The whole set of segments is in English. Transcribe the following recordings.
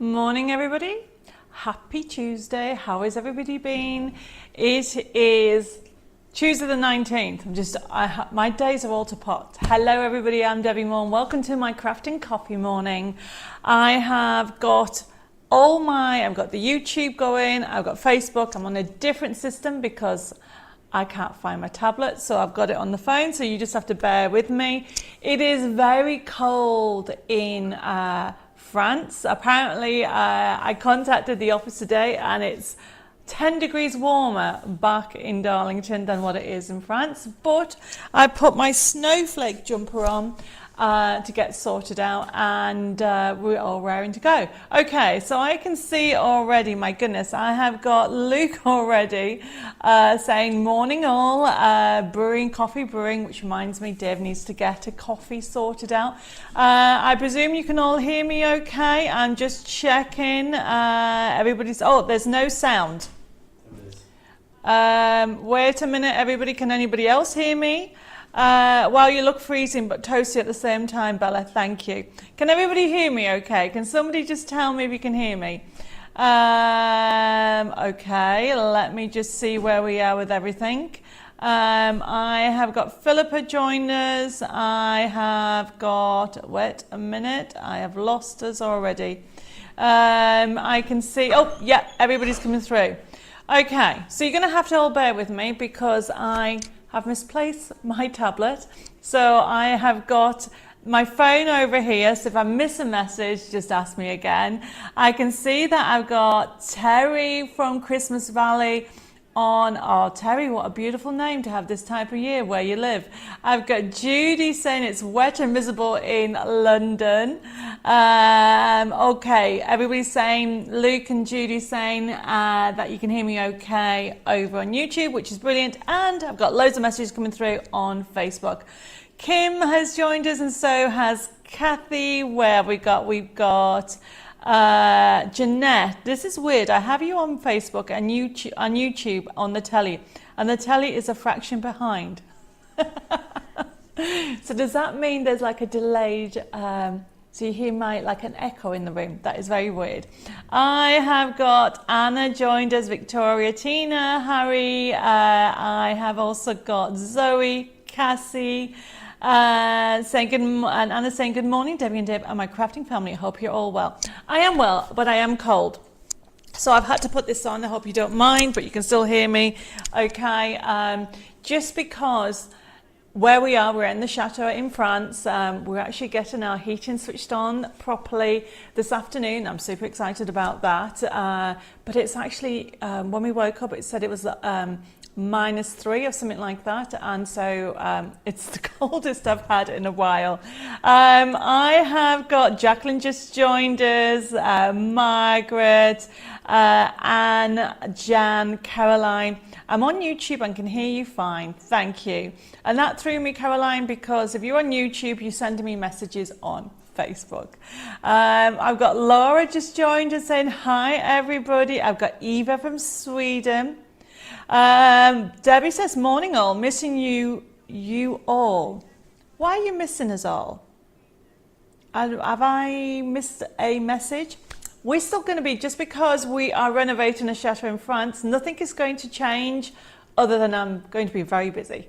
Morning, everybody. Happy Tuesday. How has everybody been? It is Tuesday the 19th. My days are all to pot. Hello, everybody. I'm Debbie Moore, and welcome to my crafting coffee morning. I've got the YouTube going. I've got Facebook. I'm on a different system because I can't find my tablet, so I've got it on the phone, so you just have to bear with me. It is very cold in France. Apparently, I contacted the office today and it's 10 degrees warmer back in Darlington than what it is in France, but I put my snowflake jumper on to get sorted out, and we're all raring to go. Okay, so I can see already, my goodness, I have got Luke already saying morning all, coffee brewing, which reminds me Dave needs to get a coffee sorted out. I presume you can all hear me okay. I'm just checking there's no sound. Wait a minute, everybody, can anybody else hear me? Well, you look freezing but toasty at the same time, Bella, thank you. Can everybody hear me okay? Can somebody just tell me if you can hear me? Okay, let me just see where we are with everything. I have got Philippa joined us. I have got, wait a minute, I have lost us already. I can see, everybody's coming through. Okay, so you're going to have to all bear with me because I have misplaced my tablet. So I have got my phone over here, so if I miss a message, just ask me again. I can see that I've got Terry from Christmas Valley on. Oh, Terry, what a beautiful name to have this type of year where you live. I've got Judy saying it's wet and miserable in London. Okay, everybody's saying, Luke and Judy saying that you can hear me okay over on YouTube, which is brilliant. And I've got loads of messages coming through on Facebook. Kim has joined us, and so has Kathy. Where have we got? We've got Jeanette. This is weird. I have you on Facebook and YouTube on the telly, and the telly is a fraction behind. So does that mean there's like a delayed so you hear like an echo in the room? That is very weird. I have got Anna joined us, Victoria, Tina, Harry. I have also got Zoe, Cassie, saying good, and Anna saying good morning, Debbie and Deb and my crafting family. I hope you're all well. I am well, but I am cold, so I've had to put this on. I hope you don't mind, but you can still hear me okay. Just because where we are, we're in the chateau in France. We're actually getting our heating switched on properly this afternoon. I'm super excited about that, but it's actually when we woke up it said it was -3 or something like that, and so it's the coldest I've had in a while. I have got Jacqueline just joined us, Margaret, Anne, Jan, Caroline. I'm on YouTube and can hear you fine, thank you. And that threw me, Caroline, because if you're on YouTube you're sending me messages on Facebook. I've got Laura just joined us saying hi everybody. I've got Eva from Sweden. Debbie says, morning all, missing you all. Why are you missing us all? Have I missed a message? We're still going to be, just because we are renovating a chateau in France, nothing is going to change other than I'm going to be very busy.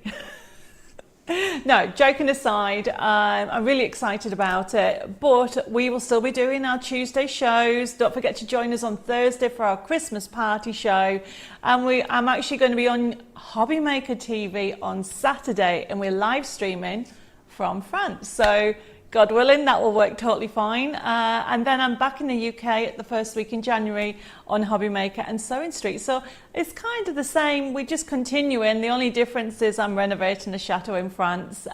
No, joking aside, I'm really excited about it, but we will still be doing our Tuesday shows. Don't forget to join us on Thursday for our Christmas party show, and I'm actually going to be on Hobby Maker TV on Saturday, and we're live streaming from France, so God willing, that will work totally fine. And then I'm back in the UK at the first week in January on Hobby Maker and Sewing Street. So it's kind of the same. We're just continuing. The only difference is I'm renovating a chateau in France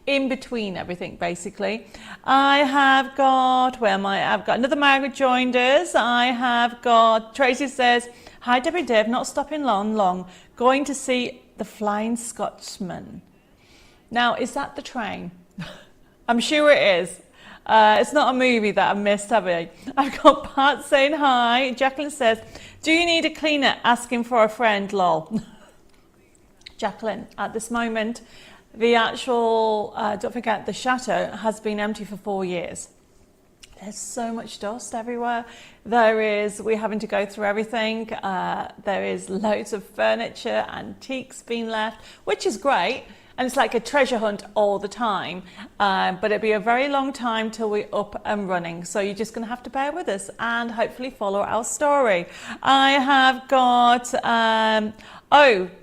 in between everything, basically. I have got, where am I? I've got another Margaret joined us. I have got, Tracy says, hi Debbie Dave, not stopping long, going to see the Flying Scotsman. Now, is that the train? I'm sure it is. It's not a movie that I missed, have I? I've got Pat saying hi. Jacqueline says, do you need a cleaner? Asking for a friend, lol. Jacqueline, at this moment, the actual, don't forget, the chateau has been empty for 4 years. There's so much dust everywhere. We're having to go through everything. There is loads of furniture, antiques being left, which is great. And it's like a treasure hunt all the time. But it'll be a very long time till we're up and running. So you're just going to have to bear with us and hopefully follow our story. I have got...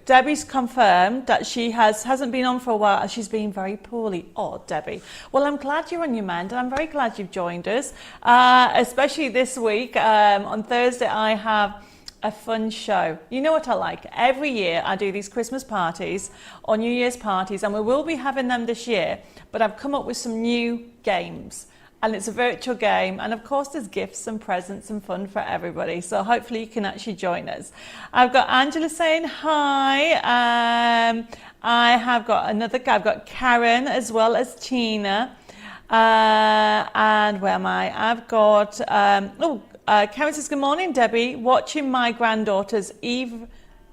Debbie's confirmed that she hasn't been on for a while. She's been very poorly. Oh, Debbie. Well, I'm glad you're on your mend, and I'm very glad you've joined us, especially this week. On Thursday, I have a fun show. You know what I like? Every year, I do these Christmas parties or New Year's parties, and we will be having them this year, but I've come up with some new games. And it's a virtual game, and of course there's gifts and presents and fun for everybody, so hopefully you can actually join us. I've got Angela saying hi. I have got I've got Karen as well as Tina, and where am I? I've got Karen says good morning Debbie, watching my granddaughters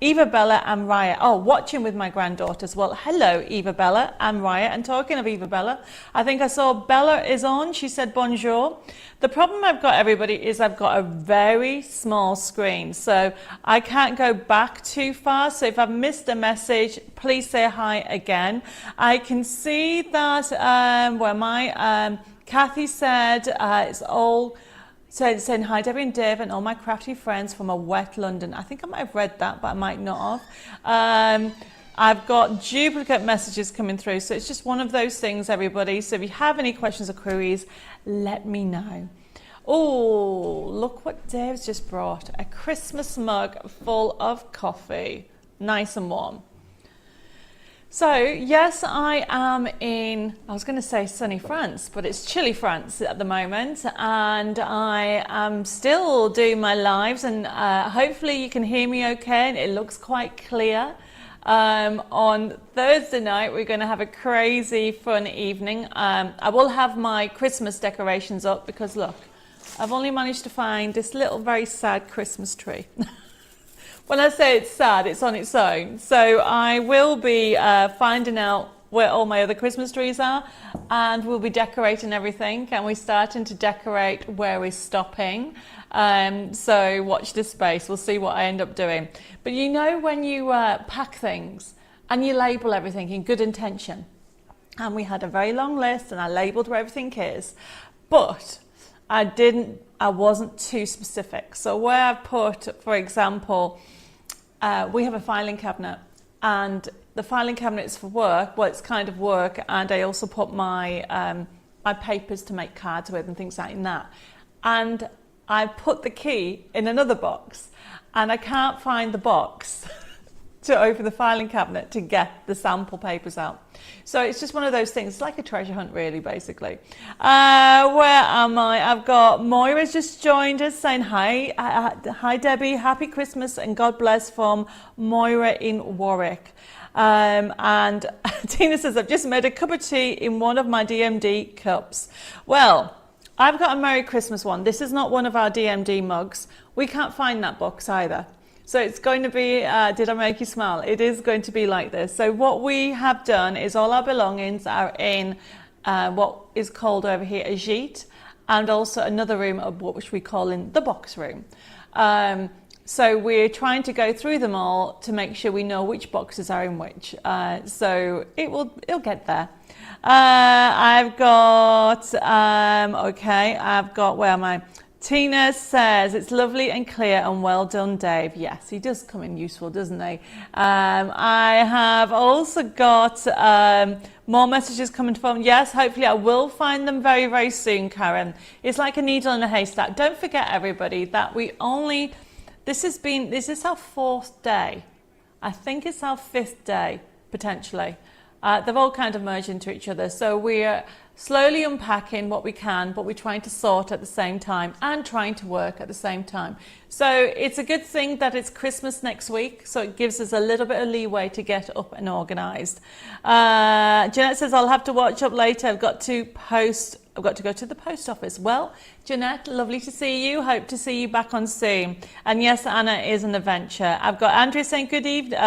Eva Bella and Raya. Oh, watching with my granddaughters. Well, hello, Eva Bella and Raya. And talking of Eva Bella, I think I saw Bella is on. She said bonjour. The problem I've got, everybody, is I've got a very small screen, so I can't go back too far. So if I've missed a message, please say hi again. I can see that Kathy said it's all... saying hi Debbie and Dave and all my crafty friends from a wet London. I think I might have read that, but I might not have. I've got duplicate messages coming through, so it's just one of those things, everybody. So if you have any questions or queries, let me know. Oh, look what Dave's just brought. A Christmas mug full of coffee. Nice and warm. So, yes, I am in, I was going to say sunny France, but it's chilly France at the moment, and I am still doing my lives, and hopefully you can hear me okay, and it looks quite clear. On Thursday night, we're going to have a crazy fun evening. I will have my Christmas decorations up because, look, I've only managed to find this little very sad Christmas tree. When I say it's sad, it's on its own. So I will be finding out where all my other Christmas trees are, and we'll be decorating everything, and we're starting to decorate where we're stopping. So watch this space, we'll see what I end up doing. But you know when you pack things and you label everything in good intention, and we had a very long list and I labelled where everything is, but I wasn't too specific. So where I put, for example, we have a filing cabinet, and the filing cabinet is for work. Well, it's kind of work, and I also put my my papers to make cards with and things like that. And I put the key in another box, and I can't find the box to open the filing cabinet to get the sample papers out. So it's just one of those things. It's like a treasure hunt, really, basically. Where am I? I've got Moira's just joined us saying hi. Hi, Debbie. Happy Christmas and God bless from Moira in Warwick. And Tina says, I've just made a cup of tea in one of my DMD cups. Well, I've got a Merry Christmas one. This is not one of our DMD mugs. We can't find that box either. So it's going to be, did I make you smile? It is going to be like this. So what we have done is all our belongings are in what is called over here a gîte, and also another room of which we call in the box room. So we're trying to go through them all to make sure we know which boxes are in which. So it'll get there. I've got, where am I? Tina says, it's lovely and clear and well done, Dave. Yes, he does come in useful, doesn't he? I have also got more messages coming from, yes, hopefully I will find them very, very soon, Karen. It's like a needle in a haystack. Don't forget, everybody, that this is our 4th day. I think it's our 5th day, potentially. They've all kind of merged into each other. So we're slowly unpacking what we can, but we're trying to sort at the same time and trying to work at the same time. So it's a good thing that it's Christmas next week, so it gives us a little bit of leeway to get up and organised. Jeanette says, I'll have to watch up later. I've got to go to the post office. Well, Jeanette, lovely to see you. Hope to see you back on soon. And yes, Anna is an adventure. I've got Andrea saying good evening.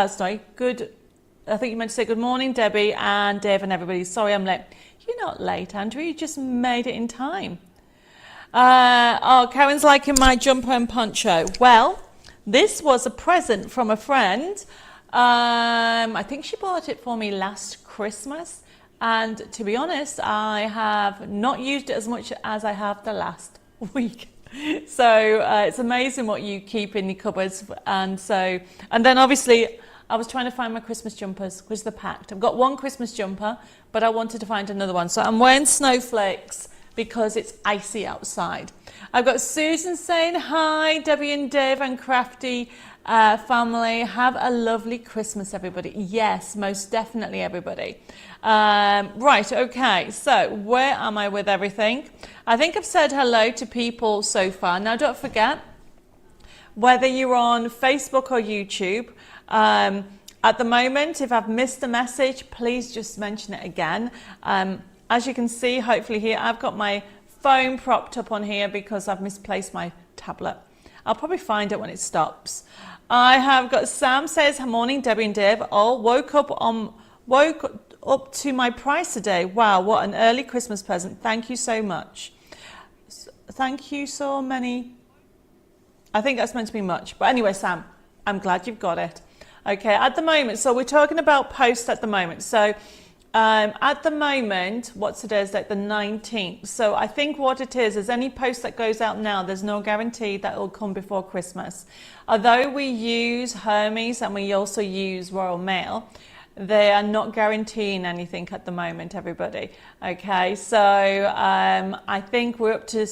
I think you meant to say good morning, Debbie and Dave and everybody. Sorry I'm late. You're not late, Andrew. You just made it in time. Oh, Karen's liking my jumper and poncho. Well, this was a present from a friend. I think she bought it for me last Christmas. And to be honest, I have not used it as much as I have the last week. So it's amazing what you keep in your cupboards. And then obviously I was trying to find my Christmas jumpers because they're packed. I've got one Christmas jumper, but I wanted to find another one. So I'm wearing snowflakes because it's icy outside. I've got Susan saying hi, Debbie and Dave and Crafty family. Have a lovely Christmas, everybody. Yes, most definitely, everybody. Right, okay, so where am I with everything? I think I've said hello to people so far. Now, don't forget, whether you're on Facebook or YouTube, at the moment, if I've missed a message, please just mention it again. As you can see, hopefully here, I've got my phone propped up on here because I've misplaced my tablet. I'll probably find it when it stops. I have got Sam says, morning, Debbie and Dave. Oh, woke up to my price today. Wow, what an early Christmas present. Thank you so much. Thank you so many. I think that's meant to be much. But anyway, Sam, I'm glad you've got it. Okay, at the moment, so we're talking about posts at the moment. So at the moment, what's today's date? The 19th. So I think what it is any post that goes out now, there's no guarantee that it will come before Christmas. Although we use Hermes and we also use Royal Mail, they are not guaranteeing anything at the moment, everybody. Okay, so I think we're up to,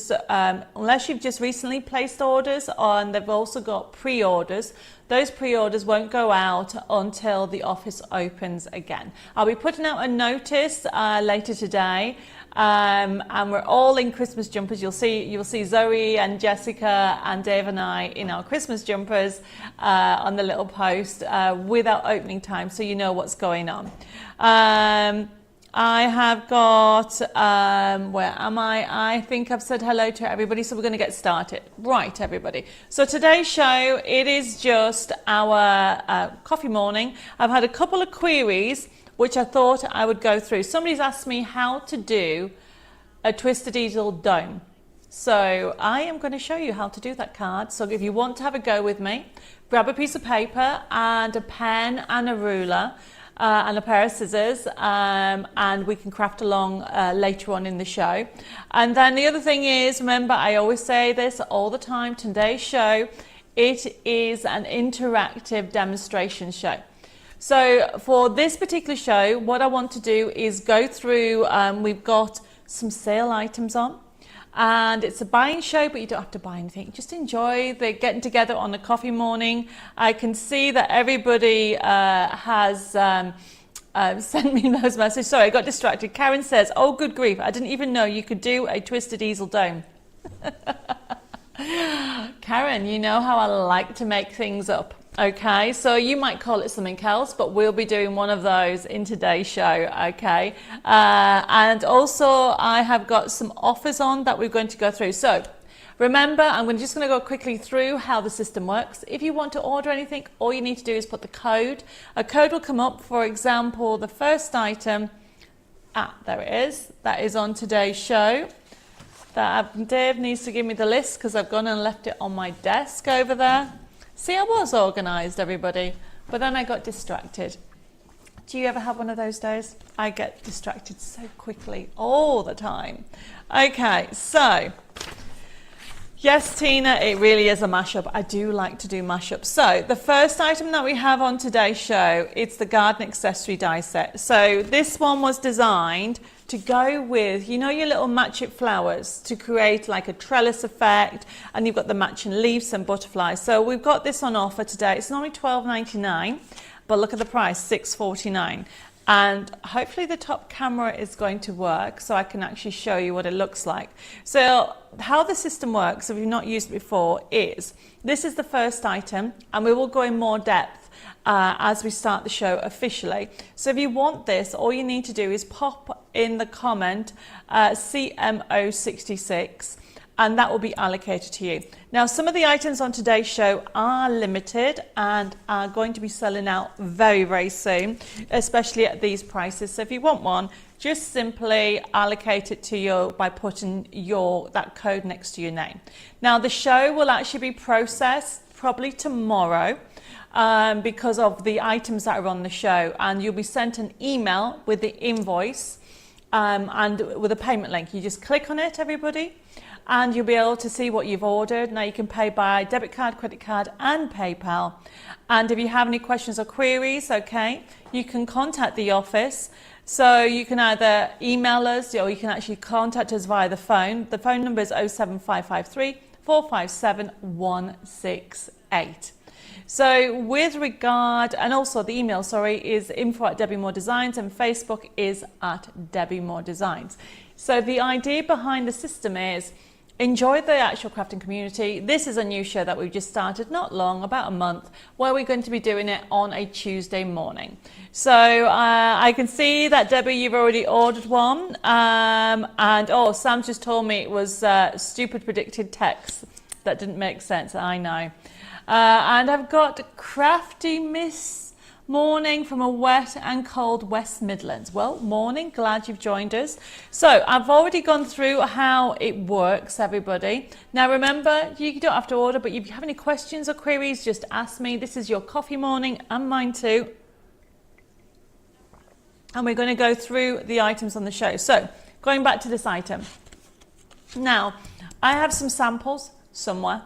unless you've just recently placed orders, and they've also got pre-orders, those pre-orders won't go out until the office opens again. I'll be putting out a notice later today, and we're all in Christmas jumpers. You'll see Zoe and Jessica and Dave and I in our Christmas jumpers on the little post with our opening time, so you know what's going on. I have got, where am I? I think I've said hello to everybody, so we're going to get started. Right, everybody. So today's show, it is just our coffee morning. I've had a couple of queries, which I thought I would go through. Somebody's asked me how to do a twisted easel dome. So I am going to show you how to do that card. So if you want to have a go with me, grab a piece of paper and a pen and a ruler. And a pair of scissors, and we can craft along later on in the show. And then the other thing is, remember, I always say this all the time, today's show, it is an interactive demonstration show. So for this particular show, what I want to do is go through, we've got some sale items on. And it's a buying show, but you don't have to buy anything. Just enjoy the getting together on a coffee morning. I can see that everybody has sent me those messages. Sorry, I got distracted. Karen says, oh, good grief. I didn't even know you could do a twisted easel dome. Karen, you know how I like to make things up. Okay, so you might call it something else, but we'll be doing one of those in today's show, okay? And also, I have got some offers on that we're going to go through. So, remember, I'm just going to go quickly through how the system works. If you want to order anything, all you need to do is put the code. A code will come up, for example, the first item, there it is, that is on today's show. Dave needs to give me the list because I've gone and left it on my desk over there. See, I was organised, everybody, but then I got distracted. Do you ever have one of those days? I get distracted so quickly, all the time. Okay, so, yes, Tina, it really is a mashup. I do like to do mashups. So, the first item that we have on today's show, it's the garden accessory die set. So, this one was designed to go with, you know, your little match it flowers to create like a trellis effect, and you've got the matching leaves and butterflies. So we've got this on offer today. It's normally $12.99, but look at the price, $6.49. And hopefully the top camera is going to work so I can actually show you what it looks like. So how the system works, if you've not used it before, is this is the first item, and we will go in more depth as we start the show officially. So if you want this, all you need to do is pop in the comment CMO66, and that will be allocated to you. Now, some of the items on today's show are limited and are going to be selling out very, very soon, especially at these prices. So if you want one, just simply allocate it to you by putting that code next to your name. Now, the show will actually be processed probably tomorrow because of the items that are on the show, and you'll be sent an email with the invoice and with a payment link. You just click on it, everybody, and you'll be able to see what you've ordered. Now you can pay by debit card, credit card and PayPal. And if you have any questions or queries, okay, you can contact the office. So you can either email us or you can actually contact us via the phone. The phone number is 07553 457 168. So with regard, and also the email, sorry, is info@Debbi More Designs, and Facebook is @Debbi More Designs. So the idea behind the system is enjoy the actual crafting community. This is a new show that we've just started not long, about a month, where we're going to be doing it on a Tuesday morning. So I can see that, Debbie, you've already ordered one. And oh, Sam just told me it was stupid predicted text. That didn't make sense, I know. And I've got Crafty Miss Morning from a wet and cold West Midlands. Well, morning, glad you've joined us. So I've already gone through how it works, everybody. Now remember, you don't have to order, but if you have any questions or queries, just ask me. This is your coffee morning and mine too. And we're going to go through the items on the show. So going back to this item. Now, I have some samples somewhere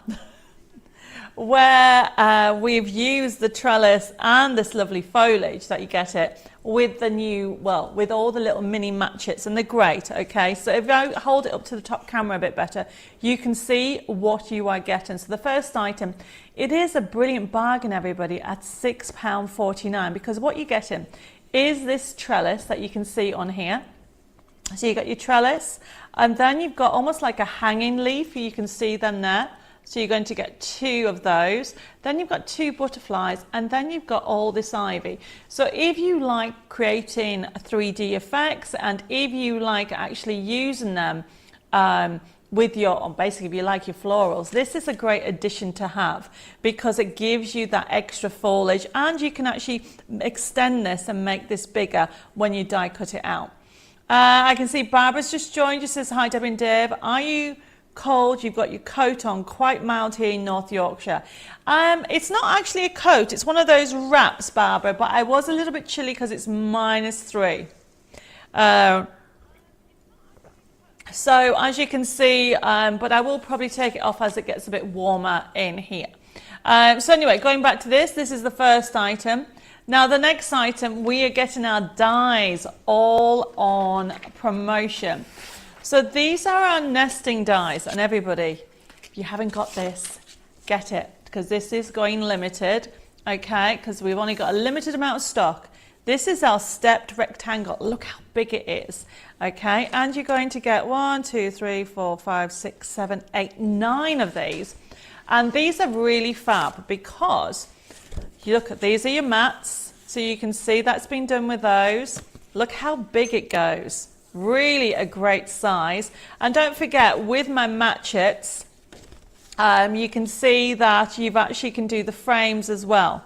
where we've used the trellis and this lovely foliage that you get it with the new, well, with all the little mini matchets, and they're great, okay? So if I hold it up to the top camera a bit better, you can see what you are getting. So the first item, it is a brilliant bargain, everybody, at £6.49, because what you're getting is this trellis that you can see on here. So you got your trellis, and then you've got almost like a hanging leaf, you can see them there. So you're going to get 2 of those. Then you've got 2 butterflies, and then you've got all this ivy. So if you like creating 3D effects, and if you like actually using them with your, basically if you like your florals, this is a great addition to have, because it gives you that extra foliage, and you can actually extend this and make this bigger when you die cut it out. I can see Barbara's just joined. Just says, hi Deb and Dave, are you cold? You've got your coat on, quite mild here in North Yorkshire. It's not actually a coat, it's one of those wraps, Barbara, but I was a little bit chilly because it's -3. So as you can see, but I will probably take it off as it gets a bit warmer in here. So anyway, going back to this is the first item. Now the next item, we are getting our dies all on promotion. So these are our nesting dies, and everybody, if you haven't got this, get it, because this is going limited, okay, because we've only got a limited amount of stock. This is our stepped rectangle. Look how big it is, okay, and you're going to get 1, 2, 3, 4, 5, 6, 7, 8, 9 of these, and these are really fab because you look at, these are your mats, so you can see that's been done with those. Look how big it goes. Really a great size. And don't forget, with my matchets, you can see that you've actually can do the frames as well.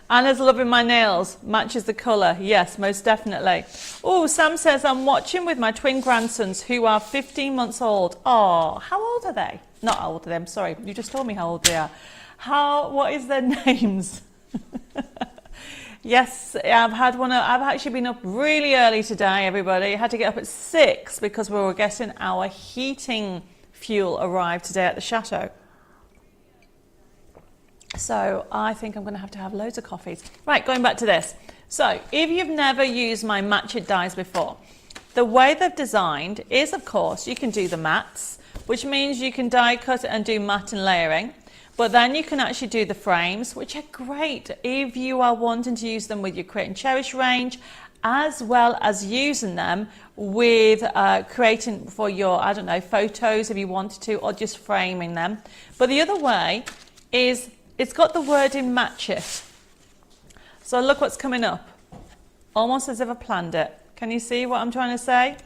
Anna's loving my nails, matches the colour. Yes, most definitely. Oh, Sam says, I'm watching with my twin grandsons who are 15 months old. Oh, how old are they? Not how old are they, I'm sorry, you just told me how old they are. What is their names? Yes, I've actually been up really early today, everybody. I had to get up at 6 because we were getting our heating fuel arrived today at the chateau. So I think I'm going to have loads of coffees. Right, going back to this. So if you've never used my matchet dies before, the way they've designed is, of course, you can do the mats, which means you can die cut and do mat and layering. But then you can actually do the frames, which are great if you are wanting to use them with your Create and Cherish range, as well as using them with creating for your, I don't know, photos if you wanted to, or just framing them. But the other way is it's got the word in match it. So look what's coming up, almost as if I planned it. Can you see what I'm trying to say?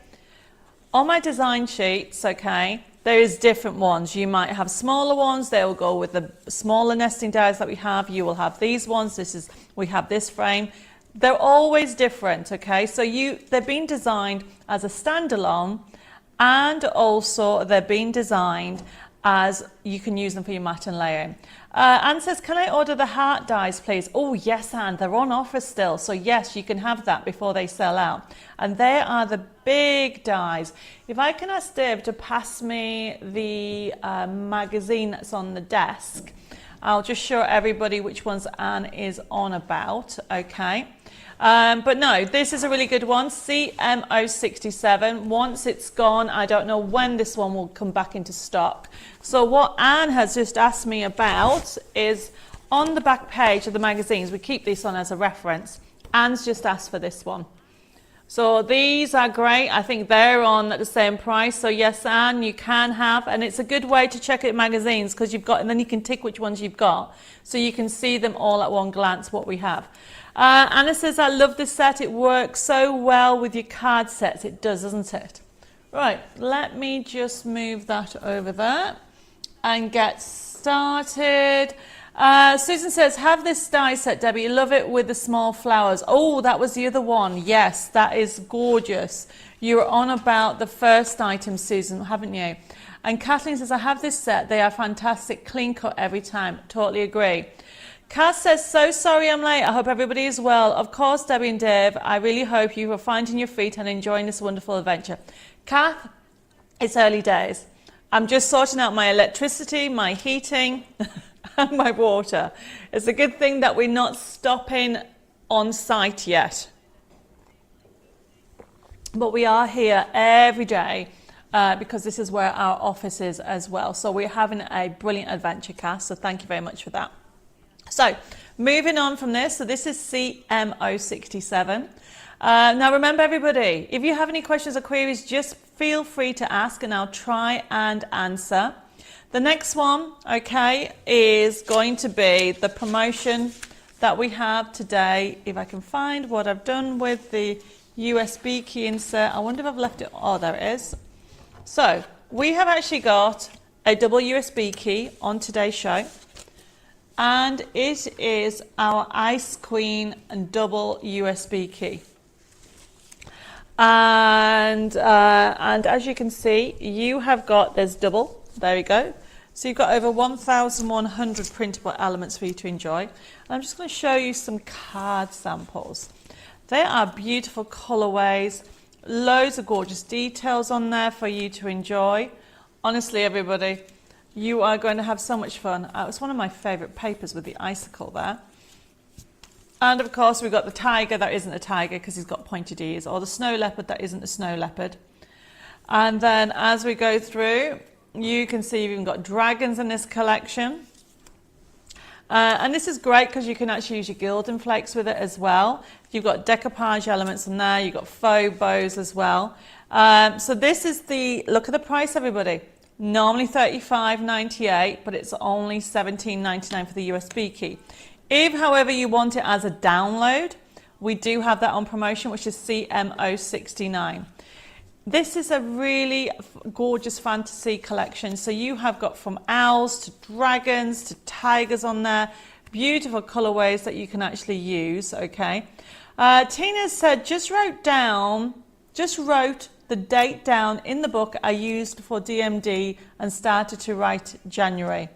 On my design sheets, okay, there is different ones. You might have smaller ones. They will go with the smaller nesting dies that we have. You will have these ones. We have this frame. They're always different, okay? So they're being designed as a standalone, and also they're being designed as you can use them for your mat and layering. Anne says, can I order the heart dies, please? Oh, yes, Anne, they're on offer still. So yes, you can have that before they sell out. And they are the big dies. If I can ask Deb to pass me the magazine that's on the desk, I'll just show everybody which ones Anne is on about, okay? But no, this is a really good one, CMO67. Once it's gone, I don't know when this one will come back into stock. So what Anne has just asked me about is on the back page of the magazines, we keep this on as a reference. Anne's just asked for this one. So these are great. I think they're on at the same price. So yes, Anne, you can have, and it's a good way to check out magazines because you've got, and then you can tick which ones you've got. So you can see them all at one glance, what we have. Anna says, I love this set. It works so well with your card sets. It does, doesn't it? Right, let me just move that over there and get started. Susan says, have this die set, Debbie. Love it with the small flowers. Oh, that was the other one. Yes, that is gorgeous. You were on about the first item, Susan, haven't you? And Kathleen says, I have this set. They are fantastic. Clean cut every time. Totally agree. Cass says, so sorry I'm late. I hope everybody is well. Of course, Debbie and Dave, I really hope you are finding your feet and enjoying this wonderful adventure. Kath, it's early days. I'm just sorting out my electricity, my heating, and my water. It's a good thing that we're not stopping on site yet. But we are here every day because this is where our office is as well. So we're having a brilliant adventure, Cass. So thank you very much for that. So moving on from this, so this is CMO67. Now remember everybody, if you have any questions or queries, just feel free to ask and I'll try and answer. The next one, okay, is going to be the promotion that we have today. If I can find what I've done with the USB key insert, I wonder if I've left it, oh there it is. So we have actually got a double USB key on today's show. And it is our Ice Queen double USB key. And as you can see, you have got, there's double, there we go. So you've got over 1,100 printable elements for you to enjoy. And I'm just going to show you some card samples. They are beautiful colorways, loads of gorgeous details on there for you to enjoy. Honestly, everybody, you are going to have so much fun. It's one of my favourite papers with the icicle there. And of course we've got the tiger that isn't a tiger because he's got pointed ears, or the snow leopard that isn't a snow leopard. And then as we go through, you can see you've even got dragons in this collection. And this is great because you can actually use your gilding flakes with it as well. You've got decoupage elements in there, you've got faux bows as well. So this is the, look at the price everybody. Normally $35.98, but it's only $17.99 for the USB key. If, however, you want it as a download, we do have that on promotion, which is CMO69. This is a really gorgeous fantasy collection. So you have got from owls to dragons to tigers on there. Beautiful colorways that you can actually use, okay? Tina said, just wrote the date down in the book I used for DMD and started to write January.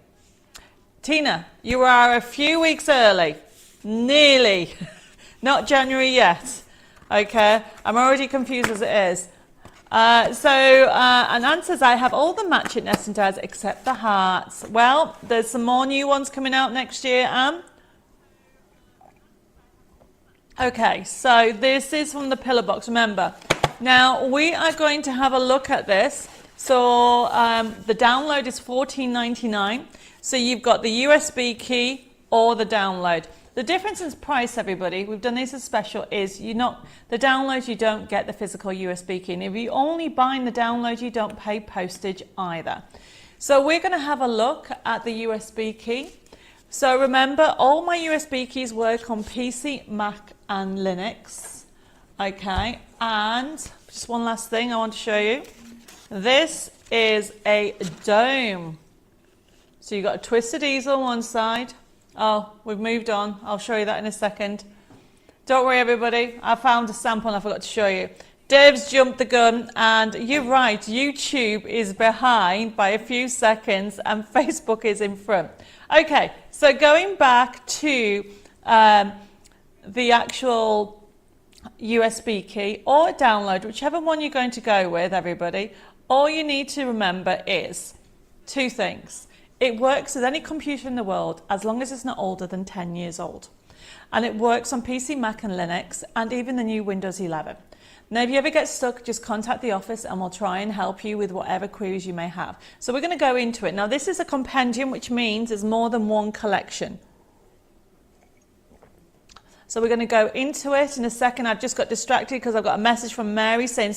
Tina, you are a few weeks early. Nearly. Not January yet. Okay, I'm already confused as it is. And Anne says, I have all the matching nesting dies except the hearts. Well, there's some more new ones coming out next year, Anne. Okay, so this is from the pillar box, remember. Now, we are going to have a look at this. So the download is $14.99. So you've got the USB key or the download. The difference in price, everybody, we've done this as special, is the download, you don't get the physical USB key. And if you only buy the download, you don't pay postage either. So we're going to have a look at the USB key. So remember, all my USB keys work on PC, Mac, and Linux. Okay, and just one last thing I want to show you. This is a dome. So you've got a twisted easel on one side. Oh, we've moved on. I'll show you that in a second. Don't worry, everybody. I found a sample and I forgot to show you. Dave's jumped the gun, and you're right. YouTube is behind by a few seconds and Facebook is in front. Okay, so going back to the actual USB key or download, whichever one you're going to go with, everybody, all you need to remember is two things. It works with any computer in the world as long as it's not older than 10 years old. And it works on PC, Mac and Linux and even the new Windows 11. Now, if you ever get stuck, just contact the office and we'll try and help you with whatever queries you may have. So we're going to go into it. Now, this is a compendium, which means there's more than one collection. So we're going to go into it in a second. I've just got distracted because I've got a message from Mary saying,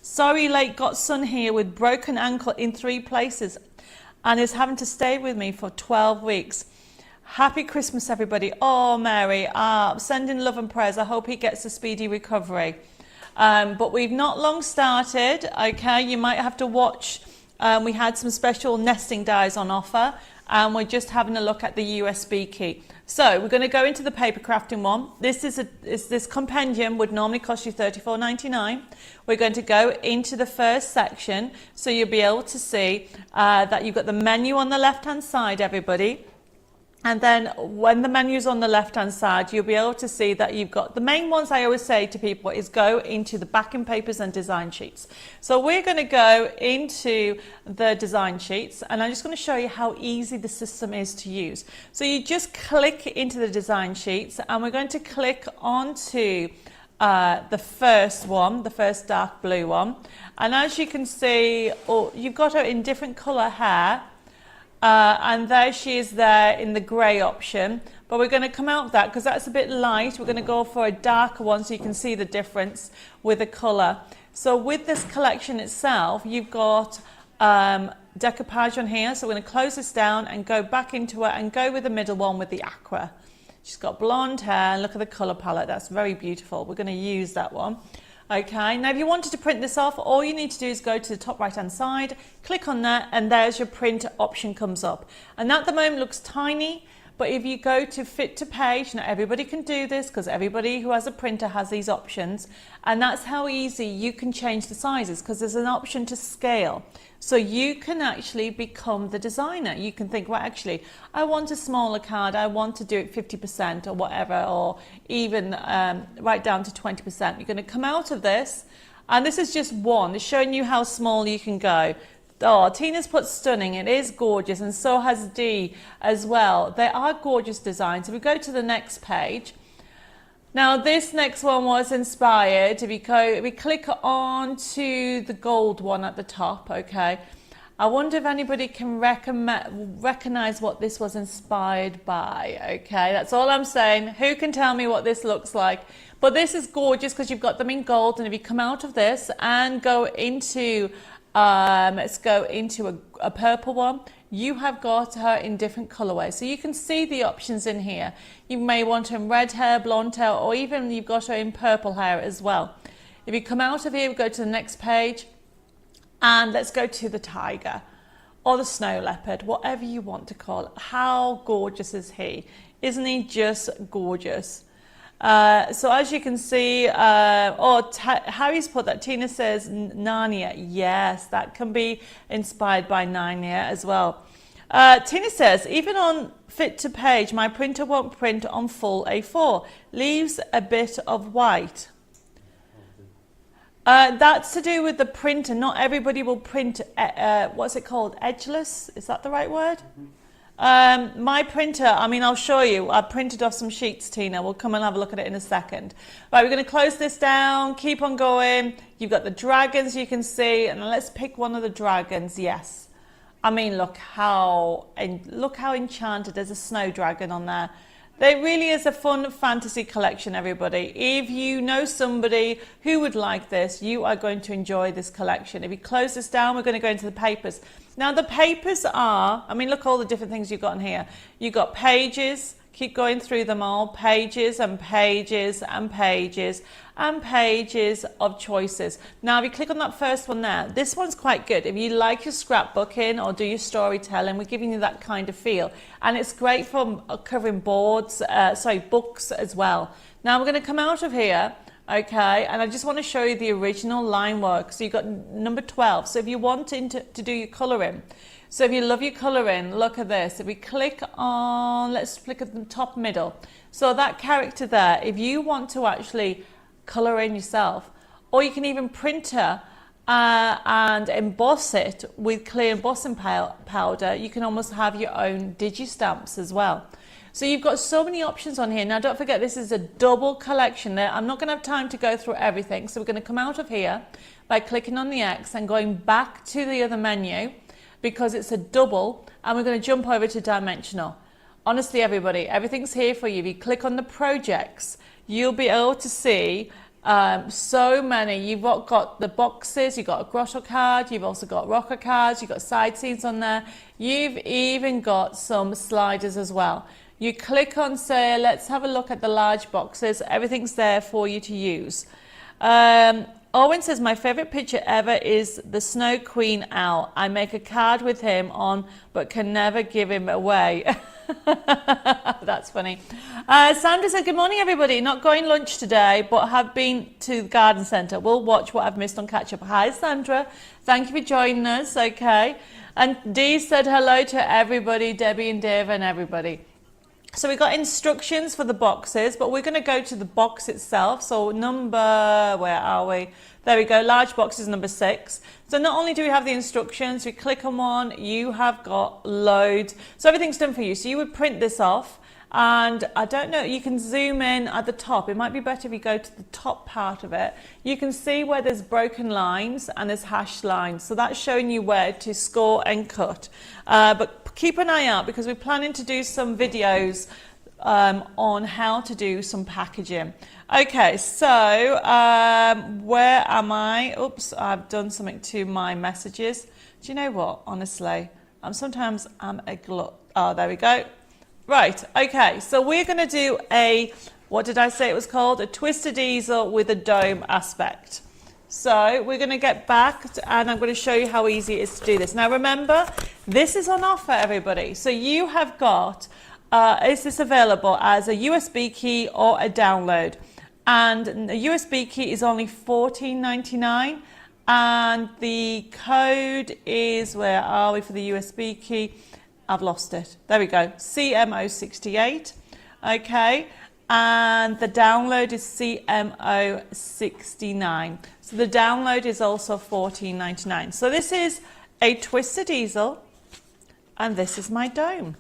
sorry, late godson here with broken ankle in 3 places and is having to stay with me for 12 weeks. Happy Christmas, everybody. Oh, Mary, sending love and prayers. I hope he gets a speedy recovery. But we've not long started, okay? You might have to watch. We had some special nesting dies on offer, and we're just having a look at the USB key. So we're going to go into the paper crafting one. This compendium would normally cost you $34.99. We're going to go into the first section, so you'll be able to see that you've got the menu on the left-hand side, everybody. And then when the menu's on the left-hand side, you'll be able to see that you've got the main ones. I always say to people is go into the backing papers and design sheets. So we're going to go into the design sheets, and I'm just going to show you how easy the system is to use. So you just click into the design sheets, and we're going to click onto the first one, the first dark blue one. And as you can see, you've got her in different color hair. And there she is there in the grey option, but we're going to come out of that because that's a bit light. We're going to go for a darker one so you can see the difference with the colour. So with this collection itself, you've got decoupage on here, so we're going to close this down and go back into it and go with the middle one with the aqua. She's got blonde hair, and look at the colour palette, that's very beautiful. We're going to use that one. Okay, now if you wanted to print this off, all you need to do is go to the top right hand side, click on that, and there's your print option comes up. And that at the moment looks tiny, but if you go to fit to page, not everybody can do this because everybody who has a printer has these options, and that's how easy you can change the sizes because there's an option to scale. So you can actually become the designer. You can think, well, actually, I want a smaller card. I want to do it 50% or whatever, or even right down to 20%. You're going to come out of this, and this is just one. It's showing you how small you can go. Oh, Tina's put stunning. It is gorgeous, and so has Dee as well. They are gorgeous designs. If we go to the next page. Now, this next one was inspired. If we click on to the gold one at the top, okay, I wonder if anybody can recognize what this was inspired by, okay? That's all I'm saying. Who can tell me what this looks like? But this is gorgeous because you've got them in gold, and if you come out of this and go into, let's go into a purple one, you have got her in different colorways. So you can see the options in here. You may want her in red hair, blonde hair, or even you've got her in purple hair as well. If you come out of here, we go to the next page, and let's go to the tiger or the snow leopard, whatever you want to call it. How gorgeous is he? Isn't he just gorgeous? So as you can see, Harry's put that. Tina says Narnia. Yes, that can be inspired by Narnia as well. Tina says, even on fit to page, my printer won't print on full A4. Leaves a bit of white. That's to do with the printer. Not everybody will print, what's it called? Edgeless? Is that the right word? My printer, I mean, I'll show you. I printed off some sheets, Tina. We'll come and have a look at it in a second. Right, we're going to close this down, keep on going. You've got the dragons you can see, and let's pick one of the dragons. Yes. I mean, look how enchanted. There's a snow dragon on there. There really is a fun fantasy collection, everybody. If you know somebody who would like this, you are going to enjoy this collection. If you close this down, we're going to go into the papers. Now, the papers are, I mean, look all the different things you've got in here. You've got pages. Keep going through them all, pages and pages and pages and pages of choices. Now, if you click on that first one there, this one's quite good. If you like your scrapbooking or do your storytelling, we're giving you that kind of feel. And it's great for covering books as well. Now, we're going to come out of here. Okay, and I just want to show you the original line work. So you've got number 12. So if you're wanting to do your colouring, so if you love your colouring, look at this. If we click on, let's click at the top middle. So that character there, if you want to actually colour in yourself, or you can even print her and emboss it with clear embossing powder, you can almost have your own digi-stamps as well. So you've got so many options on here. Now, don't forget, this is a double collection there. I'm not going to have time to go through everything. So we're going to come out of here by clicking on the X and going back to the other menu because it's a double, and we're going to jump over to dimensional. Honestly, everybody, everything's here for you. If you click on the projects, you'll be able to see so many. You've got the boxes, you've got a grotto card, you've also got rocker cards, you've got side scenes on there. You've even got some sliders as well. You click on, say, let's have a look at the large boxes. Everything's there for you to use. Owen says, my favourite picture ever is the Snow Queen owl. I make a card with him on, but can never give him away. That's funny. Sandra said, good morning, everybody. Not going lunch today, but have been to the garden centre. We'll watch what I've missed on catch up. Hi, Sandra. Thank you for joining us. Okay. And Dee said hello to everybody, Debbie and Dave and everybody. So we've got instructions for the boxes, but we're going to go to the box itself. So where are we? There we go, large box is number 6. So not only do we have the instructions, we click on one, you have got loads. So everything's done for you. So you would print this off, and I don't know, you can zoom in at the top. It might be better if you go to the top part of it. You can see where there's broken lines and there's hashed lines. So that's showing you where to score and cut. But keep an eye out because we're planning to do some videos on how to do some packaging. Okay, so where am I? Oops, I've done something to my messages. Do you know what? Honestly, sometimes I'm a glut. Oh, there we go. Right, okay, so we're going to do what did I say it was called? A twisted easel with a dome aspect. So we're going to get back and I'm going to show you how easy it is to do this. Now remember, this is on offer, everybody. So you have got, is this available as a USB key or a download? And the USB key is only $14.99 and the code is, where are we for the USB key? I've lost it. There we go, CMO68, okay? And the download is CMO69. So the download is also $14.99. So this is a twisted easel and this is my dome.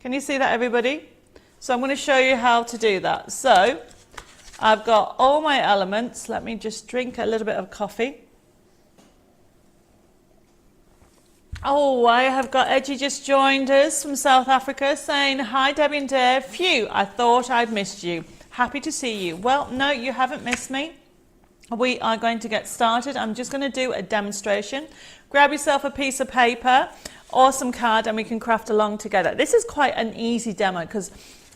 Can you see that, everybody? So I'm going to show you how to do that. So I've got all my elements. Let me just drink a little bit of coffee. Oh, I have got Edgy just joined us from South Africa saying, hi, Debbie and Dave. Phew, I thought I'd missed you. Happy to see you. Well, no, you haven't missed me. We are going to get started. I'm just going to do a demonstration. Grab yourself a piece of paper or some card and we can craft along together. This is quite an easy demo because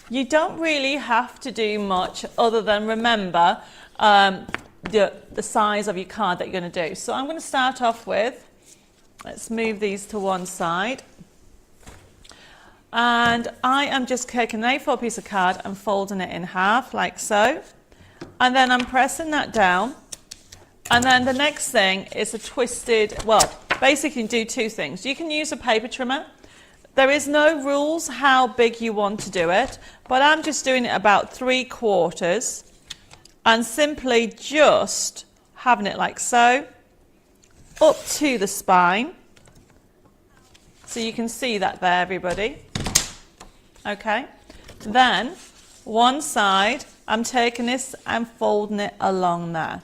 you don't really have to do much other than remember the size of your card that you're going to do. So I'm going to start off with, let's move these to one side. And I am just taking an A4 piece of card and folding it in half like so. And then I'm pressing that down. And then the next thing is a twisted, well, basically you can do two things. You can use a paper trimmer. There is no rules how big you want to do it, but I'm just doing it about 3/4 and simply just having it like so, up to the spine. So you can see that there, everybody. Okay. Then one side, I'm taking this and folding it along there.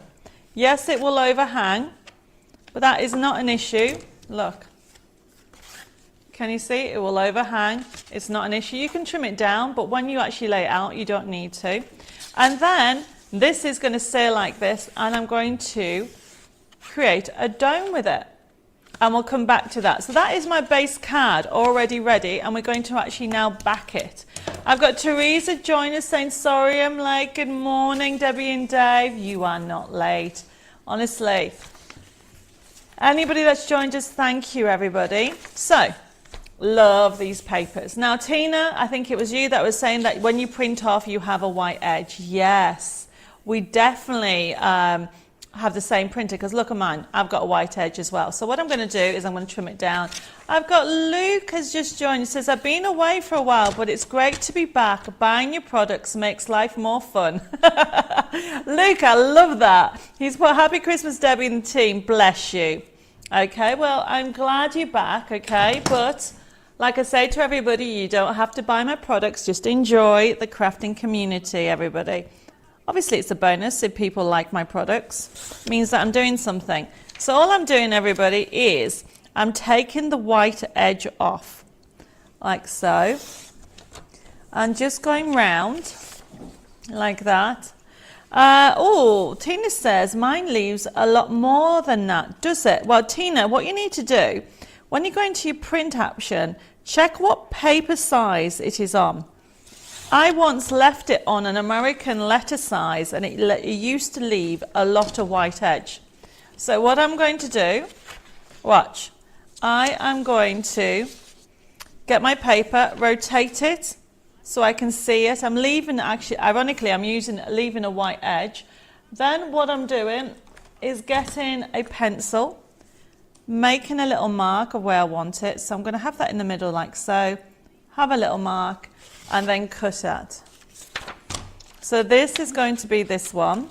Yes, it will overhang, but that is not an issue. Look. Can you see? It will overhang. It's not an issue. You can trim it down, but when you actually lay it out, you don't need to. And then this is going to stay like this, and I'm going to create a dome with it. And we'll come back to that. So that is my base card already ready, and we're going to actually now back it. I've got Teresa join us saying, sorry I'm late. Good morning, Debbie and Dave. You are not late. Honestly. Anybody that's joined us, thank you, everybody. So, love these papers. Now, Tina, I think it was you that was saying that when you print off, you have a white edge. Yes, we definitely have the same printer, because look at mine, I've got a white edge as well. So what I'm going to do is I'm going to trim it down. I've got Luke has just joined. He says, I've been away for a while, but it's great to be back. Buying your products makes life more fun. Luke, I love that. He's put, happy Christmas, Debbie and the team. Bless you. Okay, well, I'm glad you're back, okay? But like I say to everybody, you don't have to buy my products. Just enjoy the crafting community, everybody. Obviously, it's a bonus if people like my products. It means that I'm doing something. So all I'm doing, everybody, is I'm taking the white edge off, like so. And just going round, like that. Oh, Tina says, mine leaves a lot more than that, does it? Well, Tina, what you need to do, when you go into your print option, check what paper size it is on. I once left it on an American letter size, and it used to leave a lot of white edge. So what I'm going to do, watch, I am going to get my paper, rotate it so I can see it. I'm leaving, actually, ironically, I'm leaving a white edge. Then what I'm doing is getting a pencil, making a little mark of where I want it. So I'm going to have that in the middle like so, have a little mark, and then cut it. So this is going to be this one.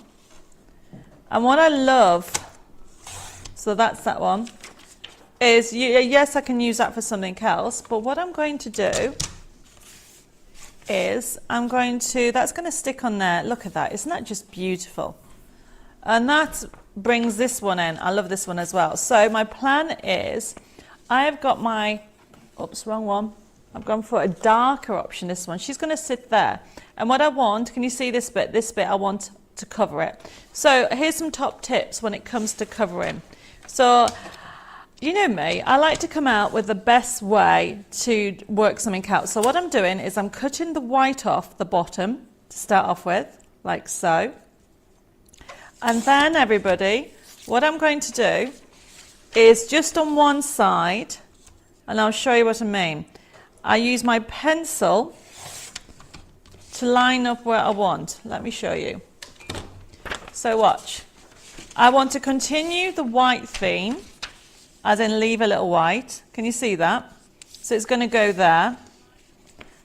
And what I love, so that's that one, is, yes, I can use that for something else, but what I'm going to do is that's going to stick on there. Look at that, isn't that just beautiful? And that brings this one in. I love this one as well. So my plan is, I've got my, oops, wrong one. I've gone for a darker option, this one. She's going to sit there. And what I want, can you see this bit? This bit I want to cover it. So here's some top tips when it comes to covering. So, you know me, I like to come out with the best way to work something out. So what I'm doing is I'm cutting the white off the bottom to start off with, like so. And then, everybody, what I'm going to do is just on one side, and I'll show you what I mean. I use my pencil to line up where I want. Let me show you. So watch. I want to continue the white theme, as in leave a little white. Can you see that? So it's going to go there.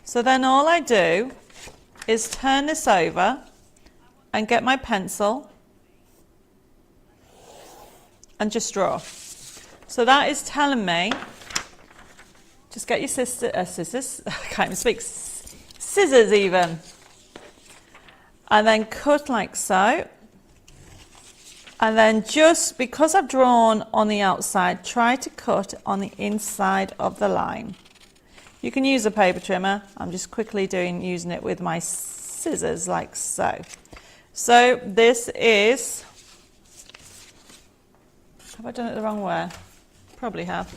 So then all I do is turn this over and get my pencil and just draw. So that is telling me, just get your scissors, I can't even speak, scissors even. And then cut like so. And then just, because I've drawn on the outside, try to cut on the inside of the line. You can use a paper trimmer. I'm just quickly using it with my scissors like so. So this is, have I done it the wrong way? Probably have.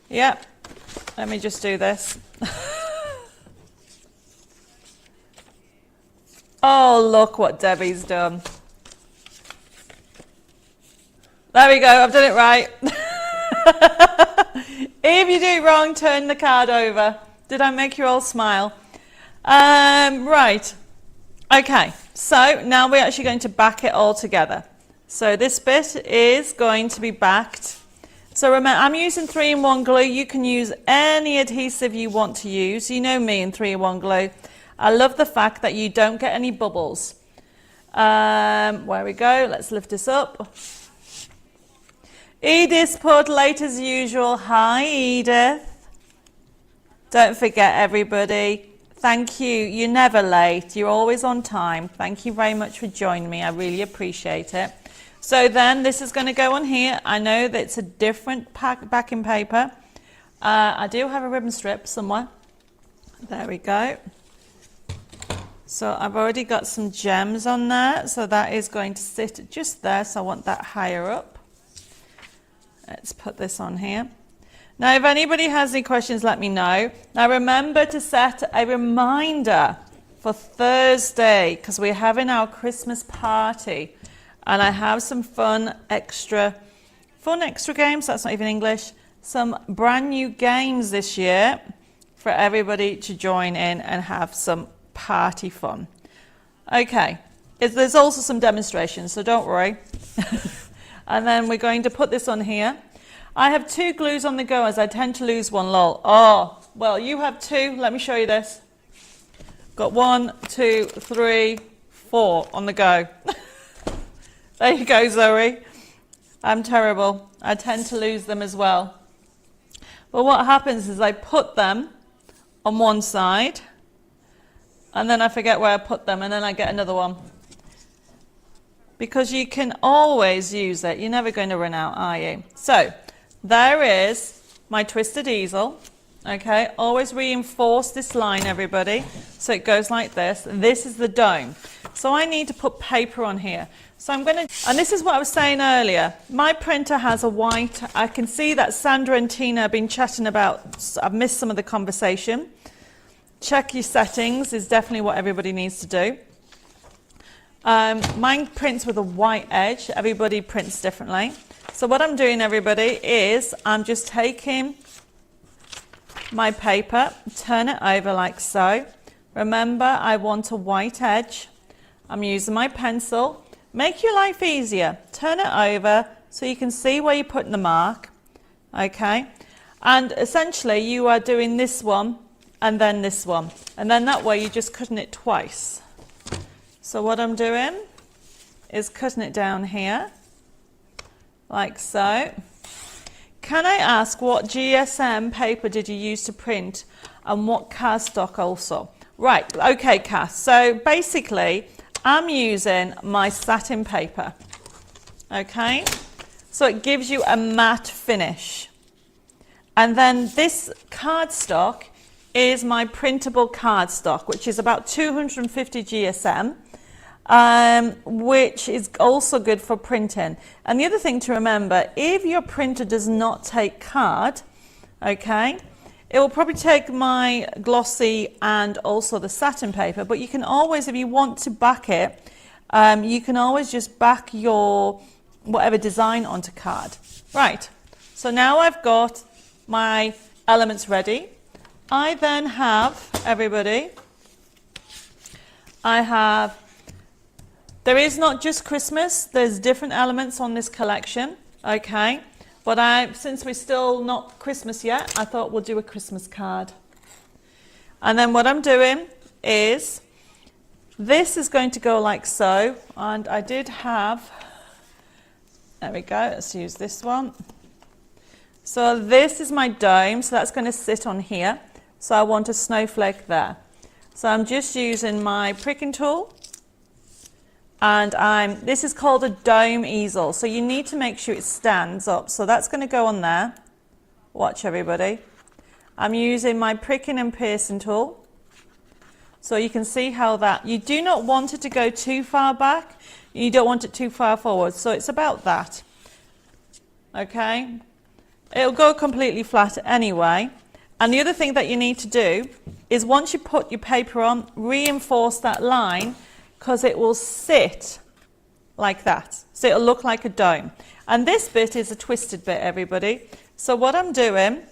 Yep. Let me just do this. Oh, look what Debbie's done. There we go, I've done it right. If you do it wrong, turn the card over. Did I make you all smile? Right. Okay, so now we're actually going to back it all together. So this bit is going to be backed. So remember, I'm using 3-in-1 glue. You can use any adhesive you want to use. You know me in 3-in-1 glue. I love the fact that you don't get any bubbles. Where we go, let's lift this up. Edith put late as usual. Hi, Edith. Don't forget, everybody. Thank you. You're never late. You're always on time. Thank you very much for joining me. I really appreciate it. So then this is going to go on here. I know that it's a different backing paper. I do have a ribbon strip somewhere. There we go. So I've already got some gems on there. So that is going to sit just there. So I want that higher up. Let's put this on here. Now, if anybody has any questions, let me know. Now, remember to set a reminder for Thursday because we're having our Christmas party. And I have some fun extra games. That's not even English. Some brand new games this year for everybody to join in and have some party fun. Okay, there's also some demonstrations, so don't worry. And then we're going to put this on here. I have 2 glues on the go as I tend to lose one, lol. Oh, well, you have 2. Let me show you this. Got 1, 2, 3, 4 on the go. There you go, Zoe. I'm terrible. I tend to lose them as well. But what happens is I put them on one side, and then I forget where I put them, and then I get another one. Because you can always use it. You're never going to run out, are you? So, there is my twisted easel. Okay, always reinforce this line, everybody. So it goes like this. This is the dome. So I need to put paper on here. So I'm going to, and this is what I was saying earlier. My printer has a white. I can see that Sandra and Tina have been chatting about, I've missed some of the conversation. Check your settings is definitely what everybody needs to do. Mine prints with a white edge. Everybody prints differently. So what I'm doing, everybody, is I'm just taking my paper, turn it over like so. Remember, I want a white edge. I'm using my pencil. Make your life easier. Turn it over so you can see where you're putting the mark. Okay? And essentially, you are doing this one and then this one. And then that way, you're just cutting it twice. So what I'm doing is cutting it down here, like so. Can I ask what GSM paper did you use to print and what cardstock also? Right, okay, Cass. So basically, I'm using my satin paper, okay? So it gives you a matte finish. And then this cardstock is my printable cardstock, which is about 250 GSM. Which is also good for printing. And the other thing to remember, if your printer does not take card, okay, it will probably take my glossy and also the satin paper, but you can always, if you want to back it, you can always just back your whatever design onto card. Right, so now I've got my elements ready. I then have, everybody, there is not just Christmas, there's different elements on this collection, okay? But since we're still not Christmas yet, I thought we'll do a Christmas card. And then what I'm doing is, this is going to go like so, and I did have, there we go, let's use this one. So this is my dome, so that's going to sit on here. So I want a snowflake there. So I'm just using my pricking tool. And this is called a dome easel. So you need to make sure it stands up. So that's going to go on there. Watch, everybody. I'm using my pricking and piercing tool. So you can see how that, you do not want it to go too far back. You don't want it too far forward. So it's about that. Okay. It'll go completely flat anyway. And the other thing that you need to do is once you put your paper on, reinforce that line, because it will sit like that. So it'll look like a dome. And this bit is a twisted bit, everybody. So what I'm doing,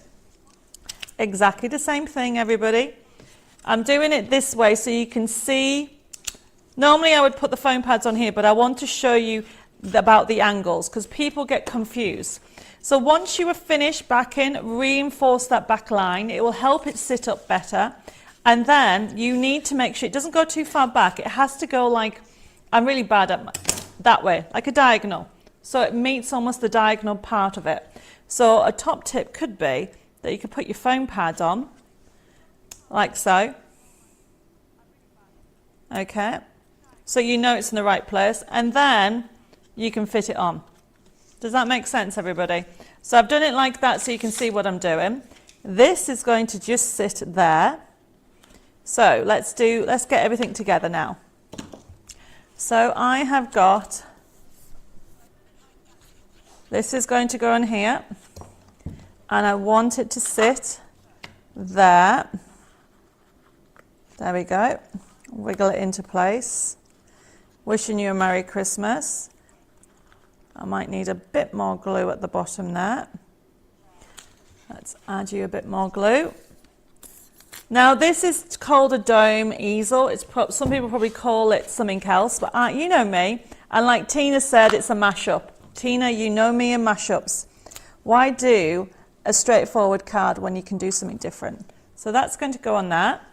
exactly the same thing, everybody. I'm doing it this way so you can see. Normally I would put the foam pads on here, but I want to show you about the angles because people get confused. So once you are finished backing, reinforce that back line. It will help it sit up better. And then you need to make sure it doesn't go too far back. It has to go like, I'm really bad at that way, like a diagonal. So it meets almost the diagonal part of it. So a top tip could be that you could put your foam pad on, like so. Okay. So you know it's in the right place. And then you can fit it on. Does that make sense, everybody? So I've done it like that so you can see what I'm doing. This is going to just sit there. So let's get everything together now. So I have got, this is going to go on here. and I want it to sit there. There we go. Wiggle it into place. Wishing you a Merry Christmas. I might need a bit more glue at the bottom there. Let's add you a bit more glue. Now this is called a dome easel. Some people probably call it something else, but you know me. And like Tina said, it's a mashup. Tina, you know me in mashups. Why do a straightforward card when you can do something different? So that's going to go on that.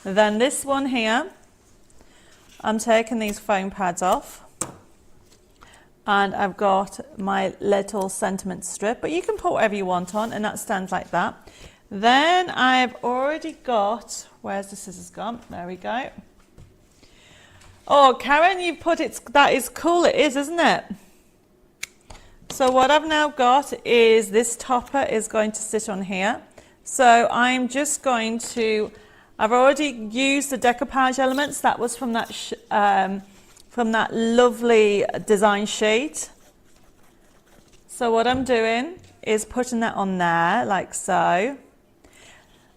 Then this one here, I'm taking these foam pads off. And I've got my little sentiment strip, but you can put whatever you want on, and that stands like that. Then I've already got, where's the scissors gone? There we go. Oh, Karen, you put it, that is cool, it is, isn't it? So what I've now got is this topper is going to sit on here. So I'm just going to, I've already used the decoupage elements, that was from that lovely design sheet. So what I'm doing is putting that on there like so.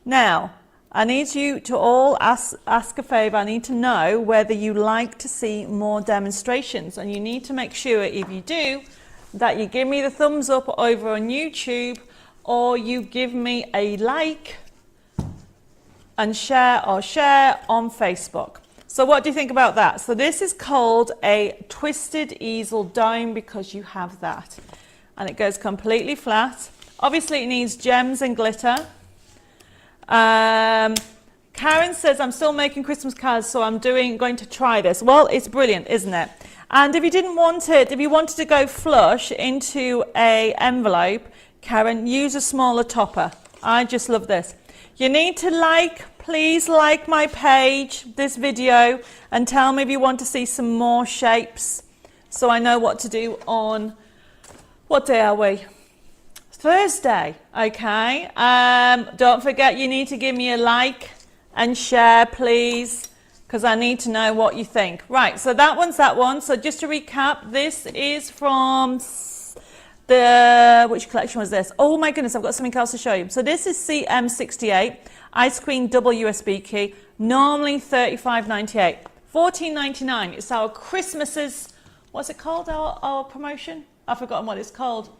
Now I need you to all ask a favor. I need to know whether you like to see more demonstrations, and you need to make sure, if you do, that you give me the thumbs up over on YouTube, or you give me a like and share on Facebook. So what do you think about that? So this is called a twisted easel dome because you have that. And it goes completely flat. Obviously it needs gems and glitter. Karen says, I'm still making Christmas cards, so I'm going to try this. Well, it's brilliant, isn't it? And if you didn't want it, if you wanted to go flush into an envelope, Karen, use a smaller topper. I just love this. You need to please like my page, this video, and tell me if you want to see some more shapes so I know what to do on, what day are we? Thursday, okay? Don't forget you need to give me a like and share, please, because I need to know what you think. Right, so that one's that one. So just to recap, this is from which collection was this? Oh my goodness, I've got something else to show you. So this is CM68, Ice Queen double USB key, normally $35.98, $14.99. It's our Christmases, what's it called, our promotion? I've forgotten what it's called.